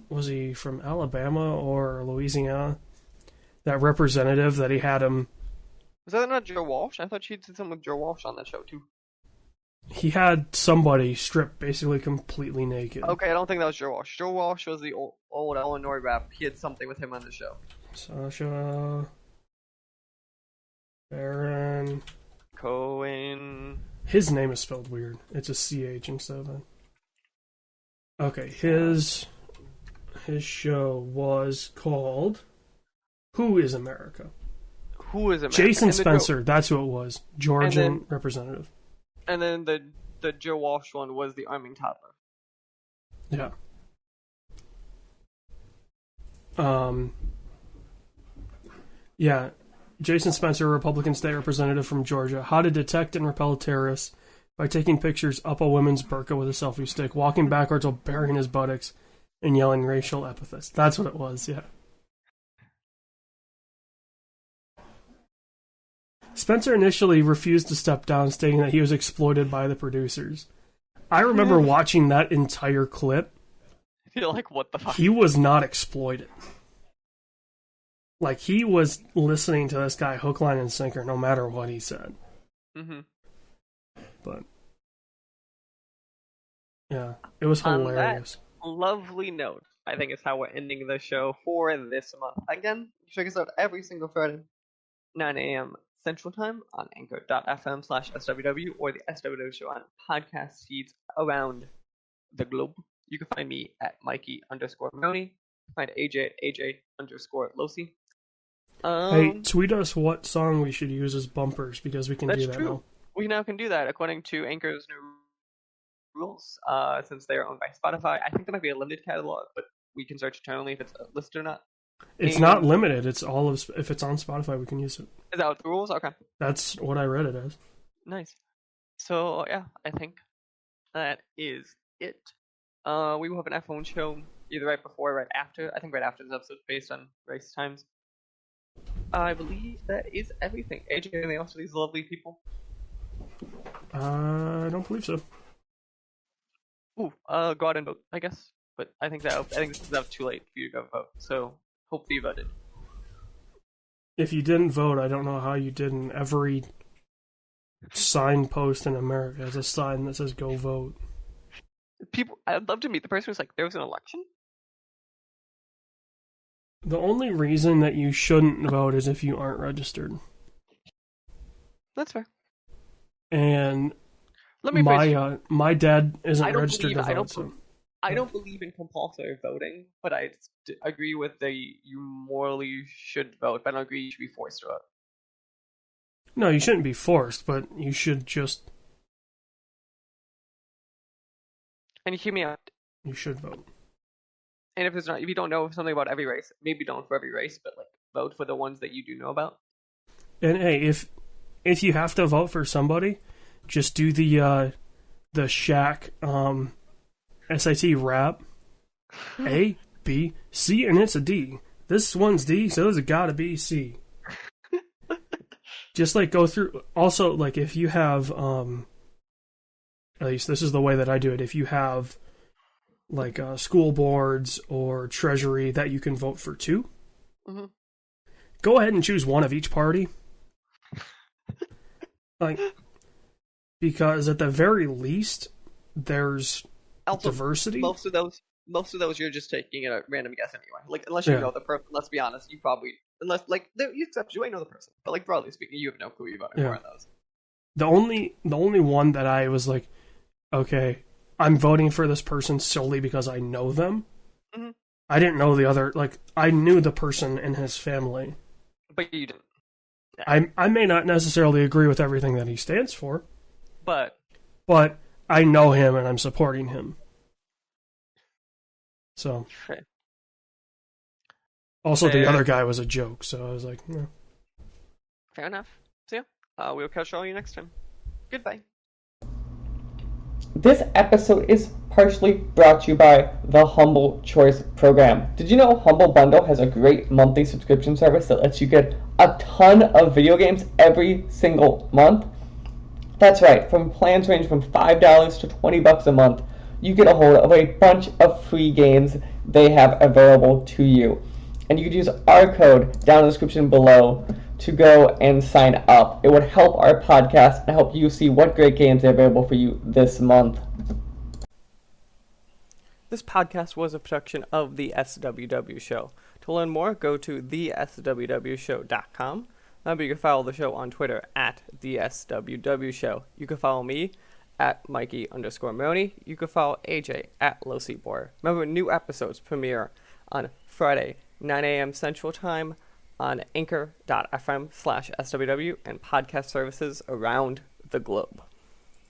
Was he from Alabama or Louisiana? That representative that he had him. Was that not Joe Walsh? I thought she did something with Joe Walsh on that show too. He had somebody stripped basically completely naked. Okay, I don't think that was Joe Walsh. Joe Walsh was the old Illinois rap. He had something with him on the show. Sasha Baron Cohen. His name is spelled weird. It's a CH instead of an. Okay, his show was called Who is America? Who is America? Jason Spencer, that's who it was. Georgian representative. And then the Joe Walsh one was the Arming Toddler. Yeah. Yeah. Jason Spencer, Republican state representative from Georgia. How to detect and repel terrorists by taking pictures up a woman's burqa with a selfie stick, walking backwards while burying his buttocks, and yelling racial epithets. That's what it was, yeah. Spencer initially refused to step down, stating that he was exploited by the producers. I remember watching that entire clip. You're like, what the fuck? He was not exploited. Like, he was listening to this guy hook, line, and sinker, no matter what he said. Mm-hmm. But, yeah, it was hilarious. On that lovely note, I think is how we're ending the show for this month. Again, check us out every single Friday, 9 a.m. Central Time on anchor.fm/SWW or the SWW Show on podcast feeds around the globe. You can find me at Mikey_Moni. Find AJ at AJ_Losi. Hey, tweet us what song we should use as bumpers, because we can do that true. now. We now can do that according to Anchor's new rules, since they are owned by Spotify. I think there might be a limited catalog, but we can search internally if it's listed or not. It's not limited. It's all of. If it's on Spotify, we can use it. Is that what the rules? Okay. That's what I read it as. Nice. So yeah, I think that is it. We will have an F1 show either right before or right after. I think right after this episode based on race times. I believe that is everything. AJ, anything else for these lovely people? I don't believe so. Ooh, go out and vote, I guess. But I think this is too late for you to go vote. So hopefully you voted. If you didn't vote, I don't know how you didn't. Every signpost in America has a sign that says "Go vote." People, I'd love to meet the person who's like, there was an election. The only reason that you shouldn't vote is if you aren't registered. That's fair. And Let me my dad isn't registered to vote. I don't believe in compulsory voting, but I agree with you morally should vote, but I don't agree you should be forced to vote. No, you shouldn't be forced, but you should just. And you hear me out. You should vote. And if you don't know something about every race, maybe don't for every race, but like vote for the ones that you do know about. And hey, if you have to vote for somebody, just do the Shaq SAT rap. A, B, C, and it's a D. This one's D, so it's gotta be C. Just like go through. Also, like if you have, at least this is the way that I do it. If you have like school boards or treasury that you can vote for too, go ahead and choose one of each party. Like, because at the very least, there's also diversity. Most of those you're just taking a random guess anyway. Like, unless you know the person, let's be honest, you probably, unless, like, except you ain't know the person. But, like, broadly speaking, you have no clue you're voting for in those. The only one that I was like, okay, I'm voting for this person solely because I know them. Mm-hmm. I didn't know the other, like, I knew the person and his family. But you didn't. Yeah. I may not necessarily agree with everything that he stands for. But I know him and I'm supporting him. So. Okay. Also, the other guy was a joke, so I was like, no. Fair enough. So yeah, we'll catch all you next time. Goodbye. This episode is partially brought to you by the Humble Choice program. Did you know Humble Bundle has a great monthly subscription service that lets you get a ton of video games every single month? That's right, from plans range from $5 to $20 a month, you get a hold of a bunch of free games they have available to you. And you can use our code down in the description below to go and sign up. It would help our podcast and help you see what great games are available for you this month. This podcast was a production of the SWW Show. To learn more, go to theswwshow.com. Remember, you can follow the show on Twitter at the SWW Show. You can follow me at Mikey_Maroney. You can follow AJ at LowSeatBoy. Remember, new episodes premiere on Friday, 9 a.m. Central Time on anchor.fm/SWW and podcast services around the globe.